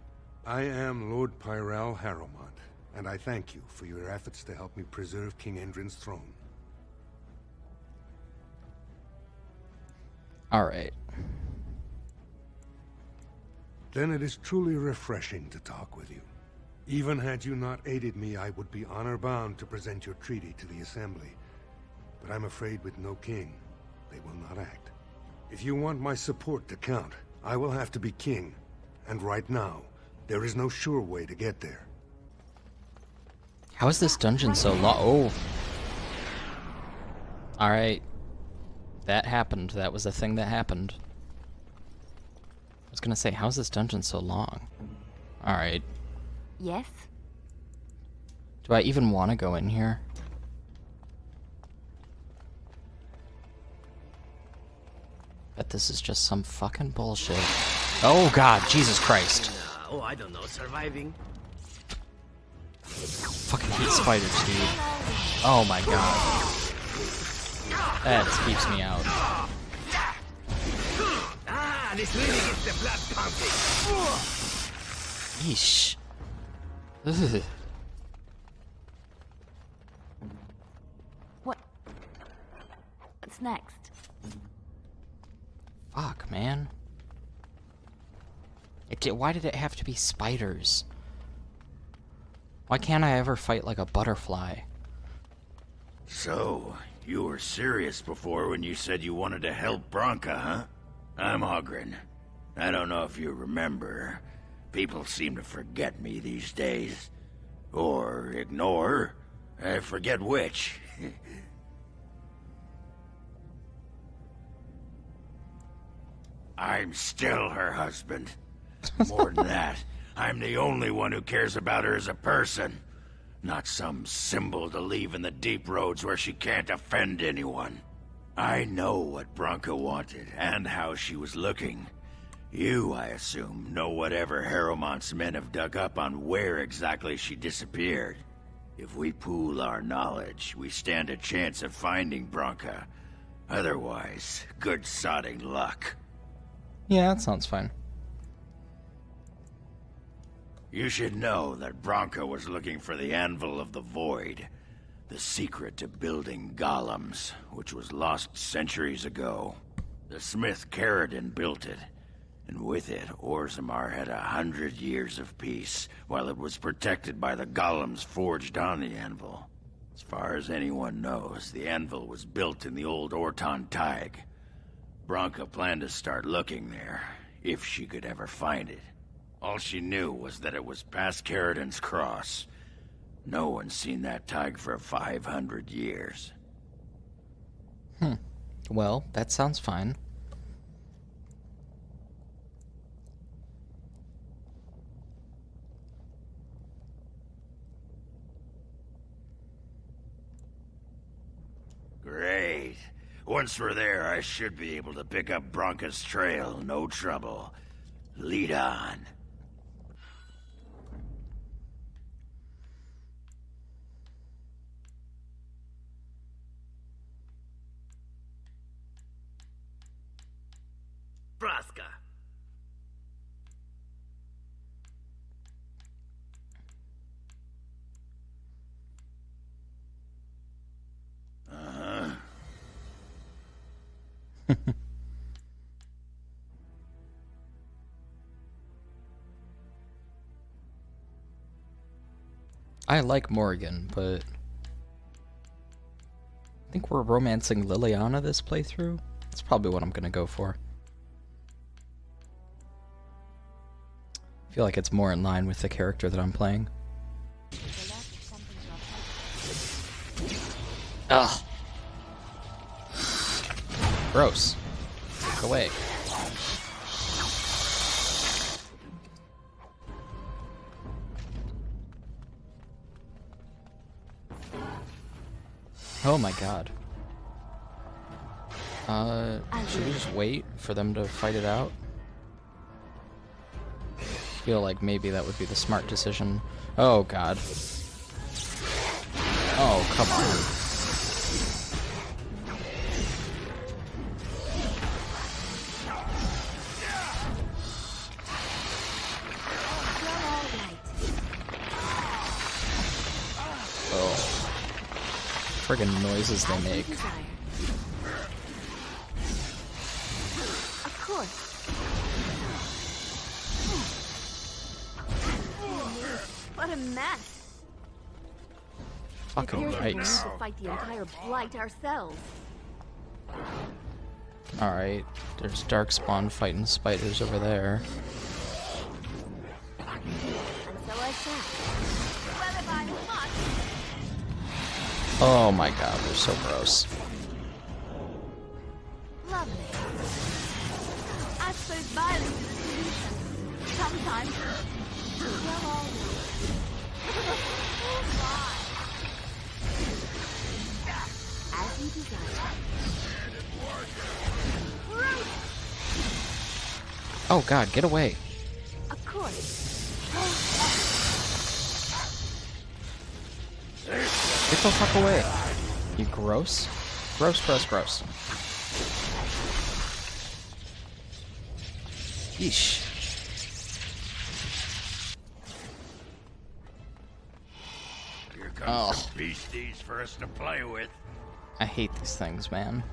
I am Lord Pyrell Harrowmont, and I thank you for your efforts to help me preserve King Endrin's throne.
Alright.
Then it is truly refreshing to talk with you. Even had you not aided me, I would be honor-bound to present your treaty to the Assembly. But I'm afraid with no king, they will not act. If you want my support to count, I will have to be king. And right now, there is no sure way to get there.
How is this dungeon so long? Oh. Alright. That happened. That was a thing that happened. I was gonna say, how is this dungeon so long? Alright.
Yes?
Do I even want to go in here? Bet this is just some fucking bullshit. Oh god, Jesus Christ.
Oh, I don't know, surviving.
Fucking hate spiders, dude. Oh my god. That keeps me out.
Ah, this really gets the blood pumping.
Yeesh. Ugh.
What's next?
Fuck, man. Why did it have to be spiders? Why can't I ever fight like a butterfly?
So, you were serious before when you said you wanted to help Branka, huh? I'm Ogren. I don't know if you remember. People seem to forget me these days. Or ignore. I forget which. I'm still her husband. More than that, I'm the only one who cares about her as a person. Not some symbol to leave in the deep roads where she can't offend anyone. I know what Branka wanted, and how she was looking. You, I assume, know whatever Harrowmont's men have dug up on where exactly she disappeared. If we pool our knowledge, we stand a chance of finding Branka. Otherwise, good sodding luck.
Yeah, that sounds fine.
You should know that Branka was looking for the Anvil of the Void, the secret to building golems, which was lost centuries ago. The smith Caradin built it, and with it, Orzammar had 100 years of peace, while it was protected by the golems forged on the Anvil. As far as anyone knows, the anvil was built in the old Orton Tig. Branka planned to start looking there, if she could ever find it. All she knew was that it was past Caridon's cross. No one's seen that Tig for 500 years.
Well, that sounds fine.
Great. Once we're there, I should be able to pick up Branka's trail, no trouble. Lead on.
Braska.
I like Morrigan, but I think we're romancing Liliana this playthrough. That's probably what I'm gonna go for. I feel like it's more in line with the character that I'm playing. Ugh. Gross. Go away. Oh my god. Should we just wait for them to fight it out? I feel like maybe that would be the smart decision. Oh god. Oh, come on. Friggin' noises they make.
Of course. What a mess.
Fucking
It appears that we need
yikes.
to fight the entire blight ourselves.
Alright, there's Darkspawn fighting spiders over there.
And so I shall. Well, if I must.
Oh my god, they're so gross.
Lovely. I suppose violence is a solution. Sometimes. Well, all as you desire.
Oh god, get away.
Of course.
Get the fuck away. You gross. Gross, gross, gross. Yeesh.
Here comes some beasties for us to play with.
I hate these things, man.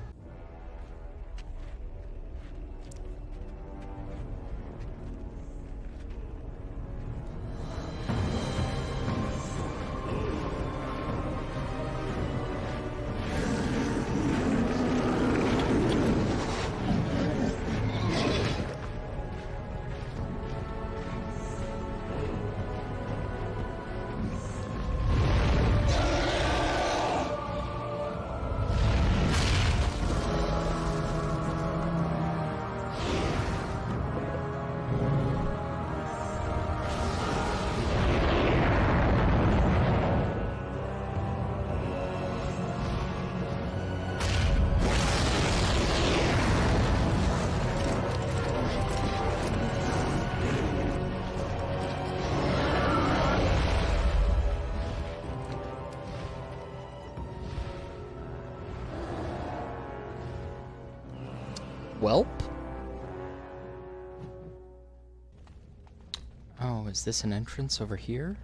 Welp? Oh, is this an entrance over here?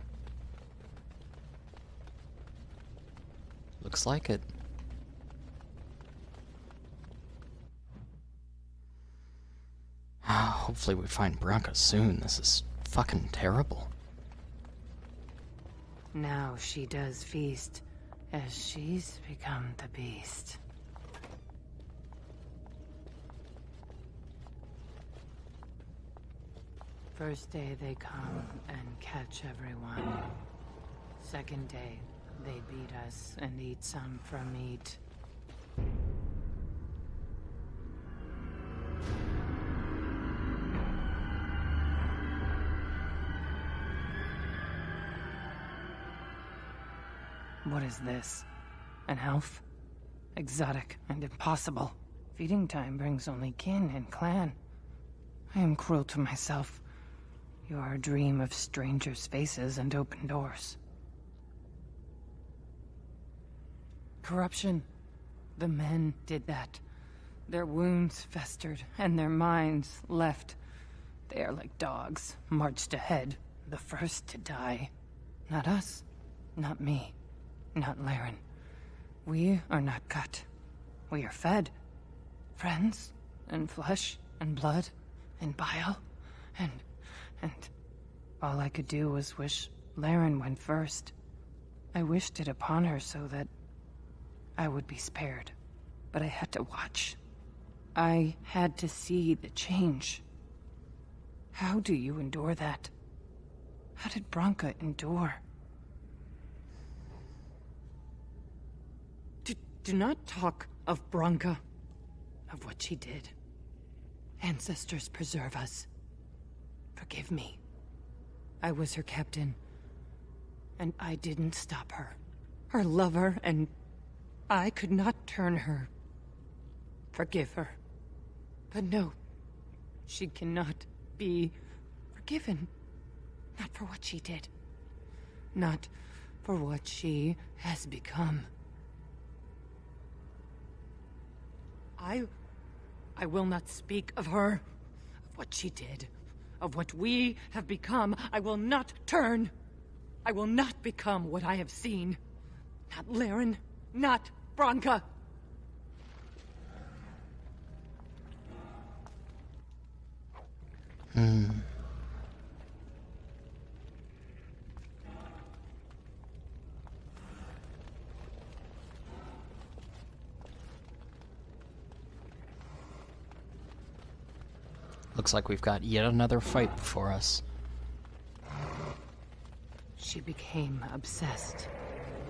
Looks like it. Hopefully we find Branka soon. This is fucking terrible.
Now she does feast. as she's become the beast. First day they come and catch everyone. Second day, they beat us and eat some for meat. What is this? An elf? Exotic and impossible. Feeding time brings only kin and clan. I am cruel to myself. You are a dream of strangers' faces and open doors. Corruption. The men did that. Their wounds festered, and their minds left. They are like dogs, marched ahead, the first to die. Not us, not me, not Laren. We are not cut. We are fed. Friends, and flesh, and blood, and bile, and all I could do was wish Laren went first. I wished it upon her so that I would be spared. But I had to watch. I had to see the change. How do you endure that? How did Branka endure? Do not talk of Branka, of what she did. Ancestors preserve us. Forgive me. I was her captain, and I didn't stop her. Her lover, and I could not turn her. Forgive her. But no, she cannot be forgiven. Not for what she did. Not for what she has become. I will not speak of her, of what she did, of what we have become. I will not turn. I will not become what I have seen. Not Laren, not Branka.
Looks like we've got yet another fight before us.
She became obsessed.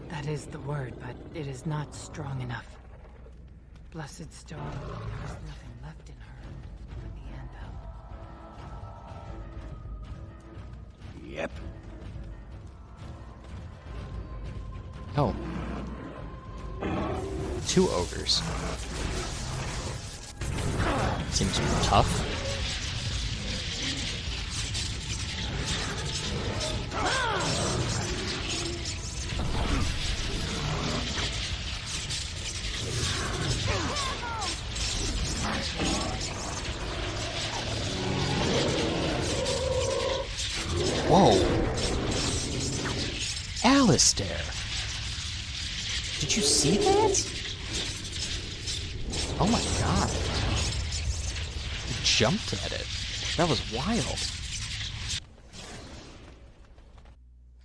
That is the word, but it is not strong enough. Blessed stone, there is nothing left in her but the anvil.
Yep.
Oh. 2 ogres. Seems tough. Whoa. Alistair. Did you see that? Oh my god. He jumped at it. That was wild.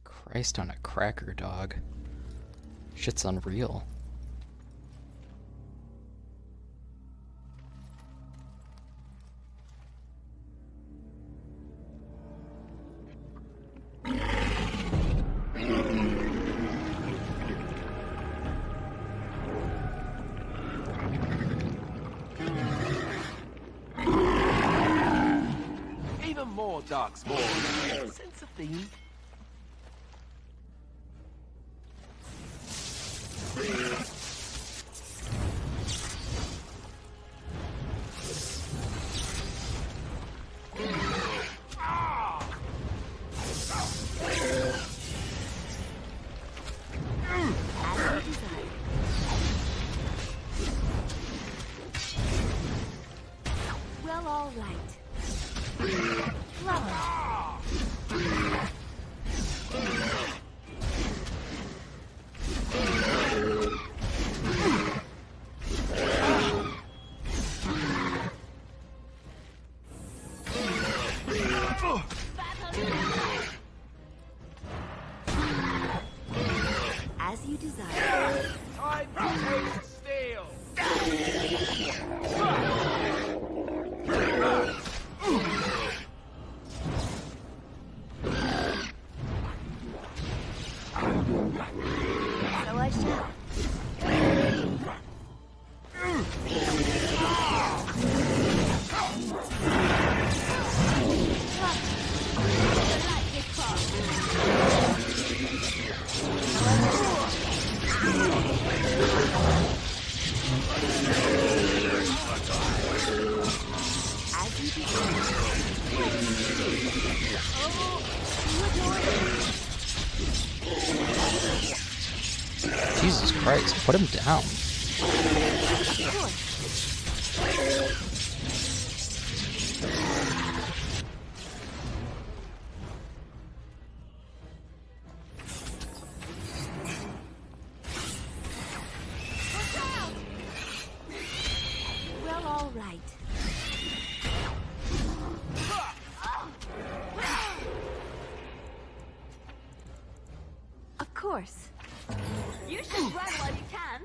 Christ on a cracker, dog. Shit's unreal.
Even more darkspawn. Sense of theme.
Well, all right. Love
Christ, put him down.
Well, all right. Of course.
You should run while you can.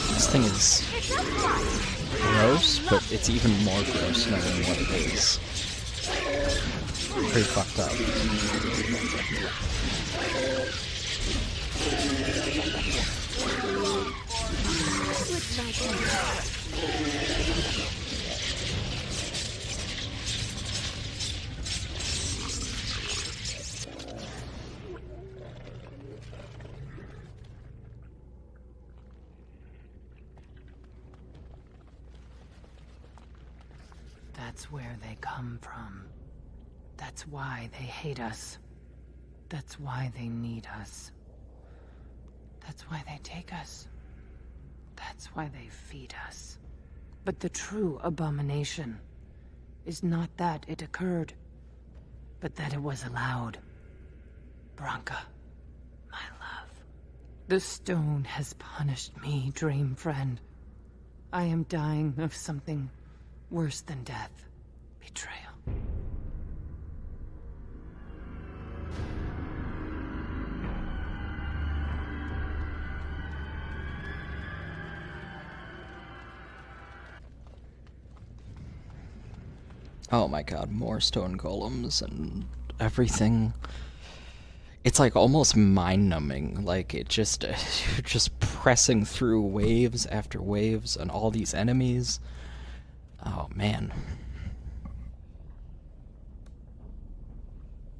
This thing is gross, but it's even more gross knowing what it is. Pretty fucked up.
That's where they come from. That's why they hate us. That's why they need us. That's why they take us. That's why they feed us. But the true abomination is not that it occurred, but that it was allowed. Branka, my love. The stone has punished me, dream friend. I am dying of something worse than death. Betrayal.
Oh my god, more stone golems and everything. It's like almost mind-numbing. Like it just you're just pressing through waves after waves and all these enemies. Oh man.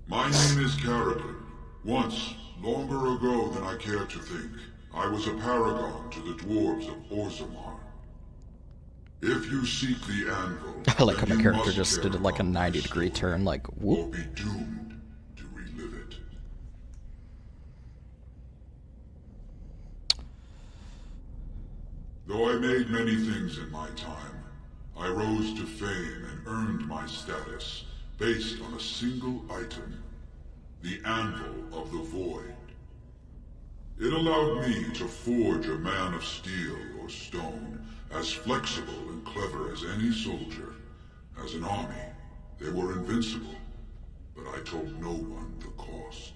My name is Carradine. Once, longer ago than I care to think, I was a paragon to the dwarves of Orzammar. If you seek the anvil,
I like how my
you
character
must
just
care
did like a
about
90-degree turn, like whoop.
or be doomed to relive it. Though I made many things in my time, I rose to fame and earned my status based on a single item, the Anvil of the Void. It allowed me to forge a man of steel or stone as flexible and clever as any soldier. As an army, they were invincible, but I told no one the cost.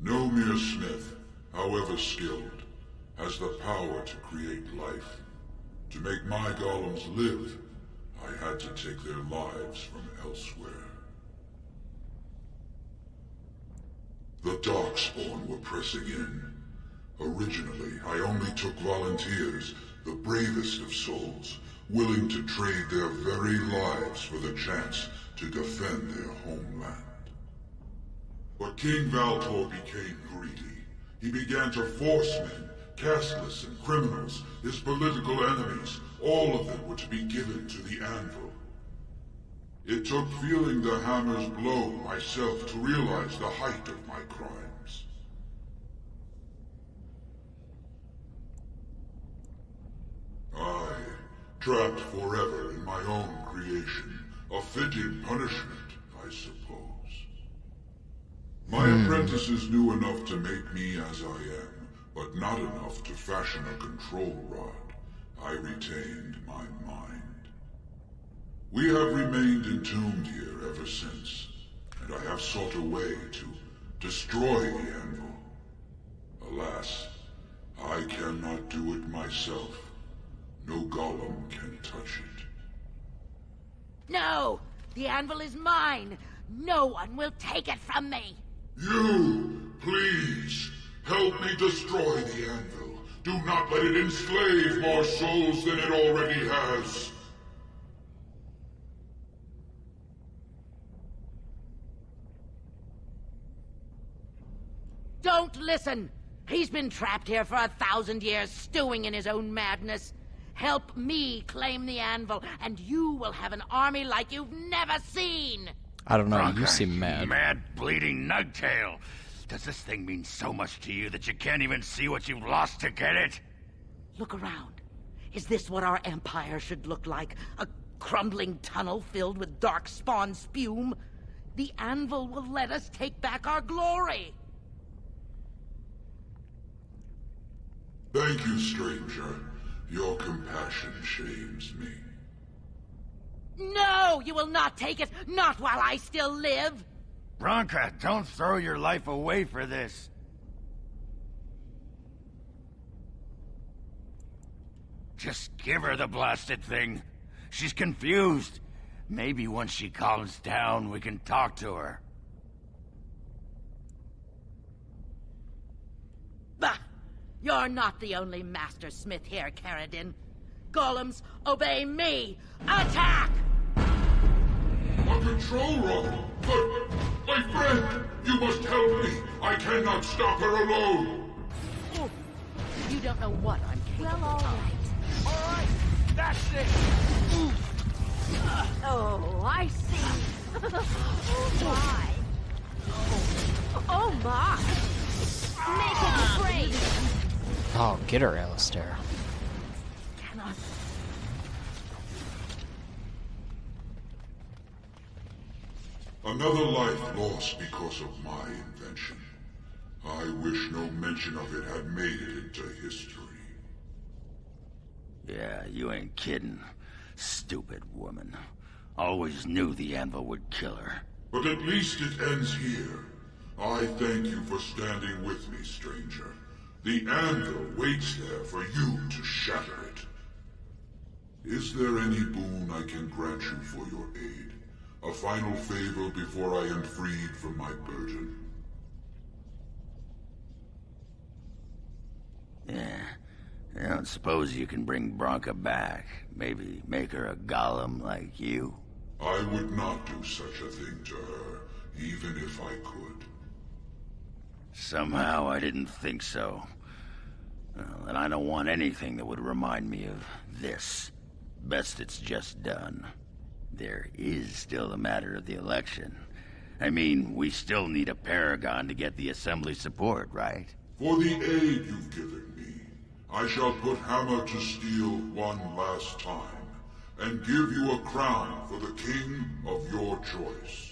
No mere smith, however skilled, has the power to create life. To make my golems live, I had to take their lives from elsewhere. The Darkspawn were pressing in. Originally, I only took volunteers, the bravest of souls, willing to trade their very lives for the chance to defend their homeland. But King Valtor became greedy. He began to force men, casteless and criminals, his political enemies, all of them were to be given to the Anvil. It took feeling the hammer's blow myself to realize the height of my crimes. I, trapped forever in my own creation, a fitting punishment, I suppose. My apprentices knew enough to make me as I am, but not enough to fashion a control rod. I retained my mind. We have remained entombed here ever since, and I have sought a way to destroy the Anvil. Alas, I cannot do it myself. No golem can touch it.
No! The anvil is mine! No one will take it from me!
You, please, help me destroy the Anvil. Do not let it enslave more souls than it already has.
Don't listen! He's been trapped here for 1,000 years, stewing in his own madness. Help me claim the anvil, and you will have an army like you've never seen!
I don't know, you
Bronca,
seem
you
mad.
mad, bleeding nugtail. Does this thing mean so much to you that you can't even see what you've lost to get it?
Look around. Is this what our empire should look like? A crumbling tunnel filled with darkspawn spume? The anvil will let us take back our glory!
Thank you, stranger. Your compassion shames me.
No! You will not take it! Not while I still live!
Bronca, don't throw your life away for this. Just give her the blasted thing. She's confused. Maybe once she calms down, we can talk to her.
Bah! You're not the only master smith here, Caradin. Golems, obey me! Attack!
A control room! But, my friend, you must help me! I cannot stop her alone!
Ooh, you don't know what I'm capable of.
All right, that's it.
Oh, I see. Oh my. Oh my. Make it break.
Oh, get her, Alistair.
Cannot.
Another life lost because of my invention. I wish no mention of it had made it into history.
Yeah, you ain't kidding. Stupid woman. Always knew the anvil would kill her.
But at least it ends here. I thank you for standing with me, stranger. The anvil waits there for you to shatter it. Is there any boon I can grant you for your aid? A final favor before I am freed from my burden?
Yeah. I don't suppose you can bring Bronca back. Maybe make her a golem like you.
I would not do such a thing to her, even if I could.
Somehow I didn't think so. Well, and I don't want anything that would remind me of this. Best it's just done. There is still the matter of the election. I mean, we still need a paragon to get the assembly support, right?
For the aid you've given me, I shall put hammer to steel one last time, and give you a crown for the king of your choice.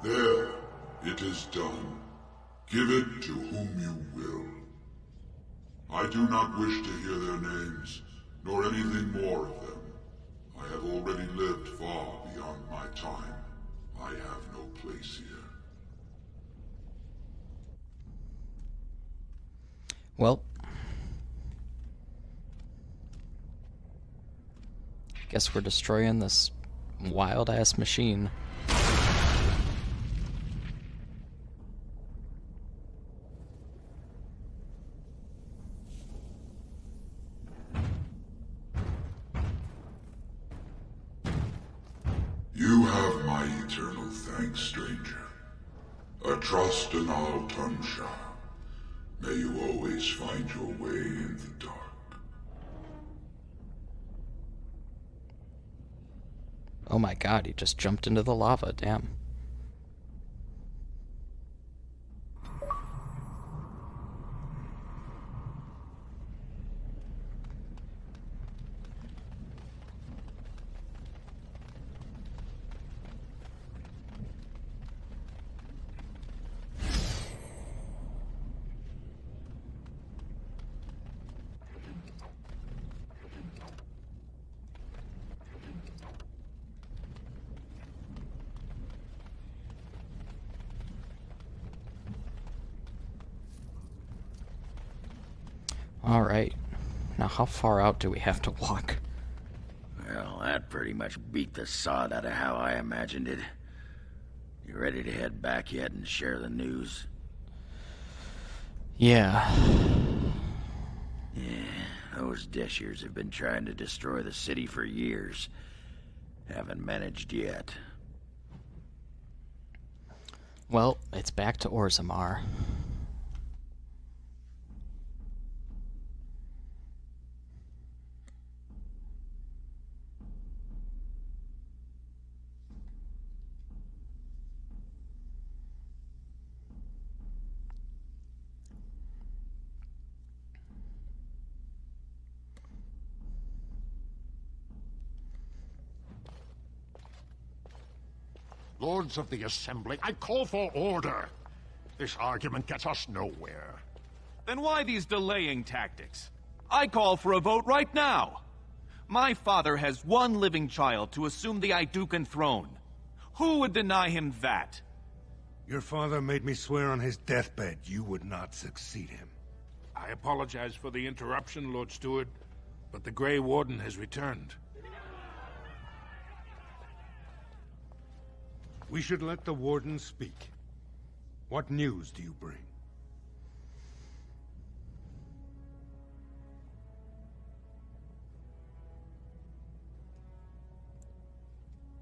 There, it is done. Give it to whom you will. I do not wish to hear their names, nor anything more of them. I have already lived far beyond my time. I have no place here.
Well, guess we're destroying this wild-ass machine.
You have my eternal thanks, stranger. A trust in all Tunsha. May you always find your way in the dark.
Oh my god, he just jumped into the lava, damn. Alright. Now how far out do we have to walk?
Well, that pretty much beat the sod out of how I imagined it. You ready to head back yet and share the news?
Yeah.
Yeah, those Deshirs have been trying to destroy the city for years. Haven't managed yet.
Well, it's back to Orzammar.
Lords of the Assembly, I call for order. This argument gets us nowhere.
Then why these delaying tactics? I call for a vote right now. My father has one living child to assume the Idukan throne. Who would deny him that?
Your father made me swear on his deathbed you would not succeed him.
I apologize for the interruption, Lord Steward, but the Grey Warden has returned.
We should let the Warden speak. What news do you bring?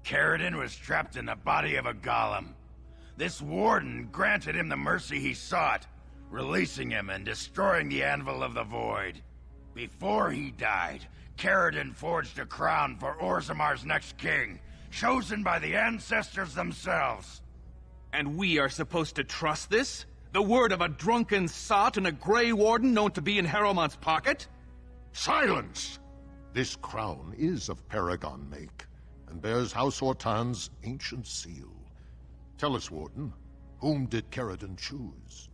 Caridin was trapped in the body of a golem. This Warden granted him the mercy he sought, releasing him and destroying the Anvil of the Void. Before he died, Caridin forged a crown for Orzammar's next king, chosen by the ancestors themselves.
And we are supposed to trust this? The word of a drunken sot and a Grey Warden known to be in Harrowmont's pocket?
Silence! This crown is of Paragon make, and bears House Ortan's ancient seal. Tell us, Warden, whom did Caridin choose?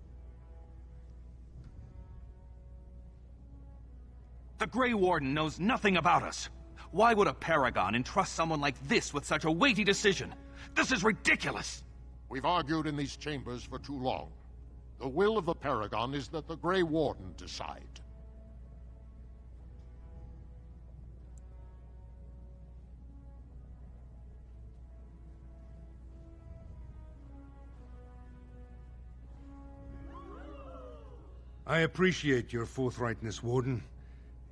The Grey Warden knows nothing about us. Why would a Paragon entrust someone like this with such a weighty decision? This is ridiculous!
We've argued in these chambers for too long. The will of the Paragon is that the Grey Warden decide.
I appreciate your forthrightness, Warden.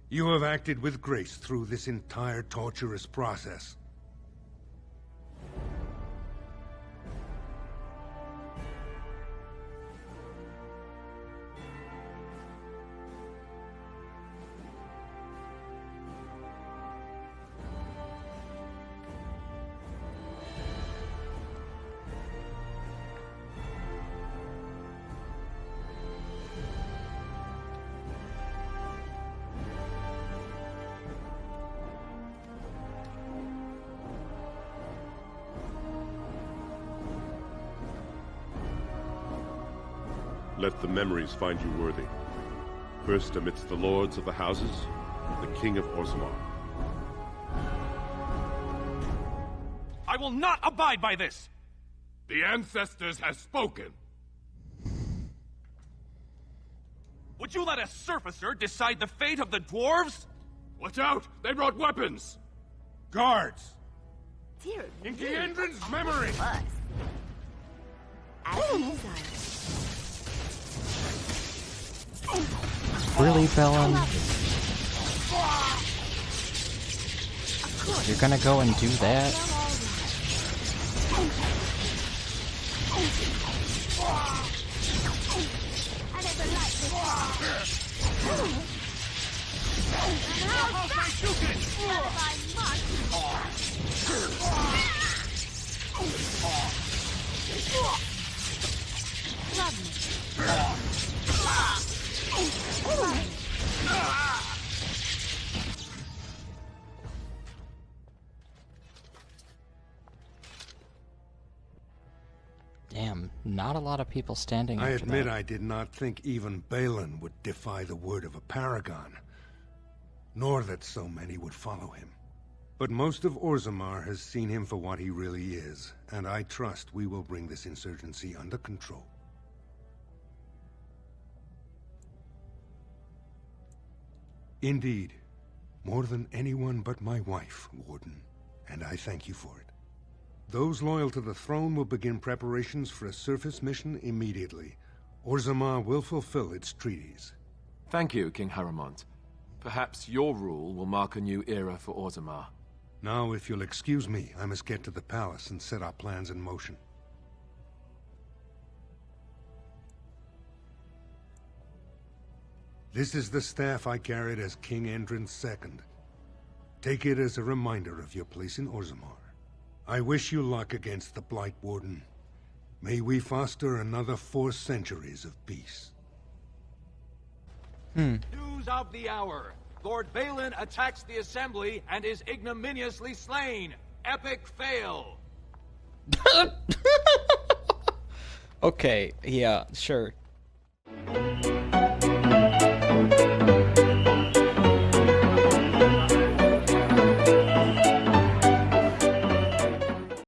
You have acted with grace through this entire torturous process.
Let the memories find you worthy. First amidst the lords of the houses, the King of Orzammar.
I will not abide by this!
The ancestors have spoken.
Would you let a surfacer decide the fate of the dwarves?
Watch out! They brought weapons!
Guards!
Dear
In Kiendrin's memory!
Really, Bellin? You're gonna go and do that? Damn, not a lot of people standing
I
after
admit
that.
I did not think even Balin would defy the word of a paragon, nor that so many would follow him. But most of Orzammar has seen him for what he really is, and I trust we will bring this insurgency under control. Indeed. More than anyone but my wife, Warden. And I thank you for it. Those loyal to the throne will begin preparations for a surface mission immediately. Orzammar will fulfill its treaties.
Thank you, King Haramont. Perhaps your rule will mark a new era for Orzammar.
Now, if you'll excuse me, I must get to the palace and set our plans in motion. This is the staff I carried as King Endrin II. Take it as a reminder of your place in Orzammar. I wish you luck against the Blight Warden. May we foster another 4 centuries of peace.
News of the hour. Lord Balin attacks the Assembly and is ignominiously slain. Epic fail.
Okay, yeah, sure.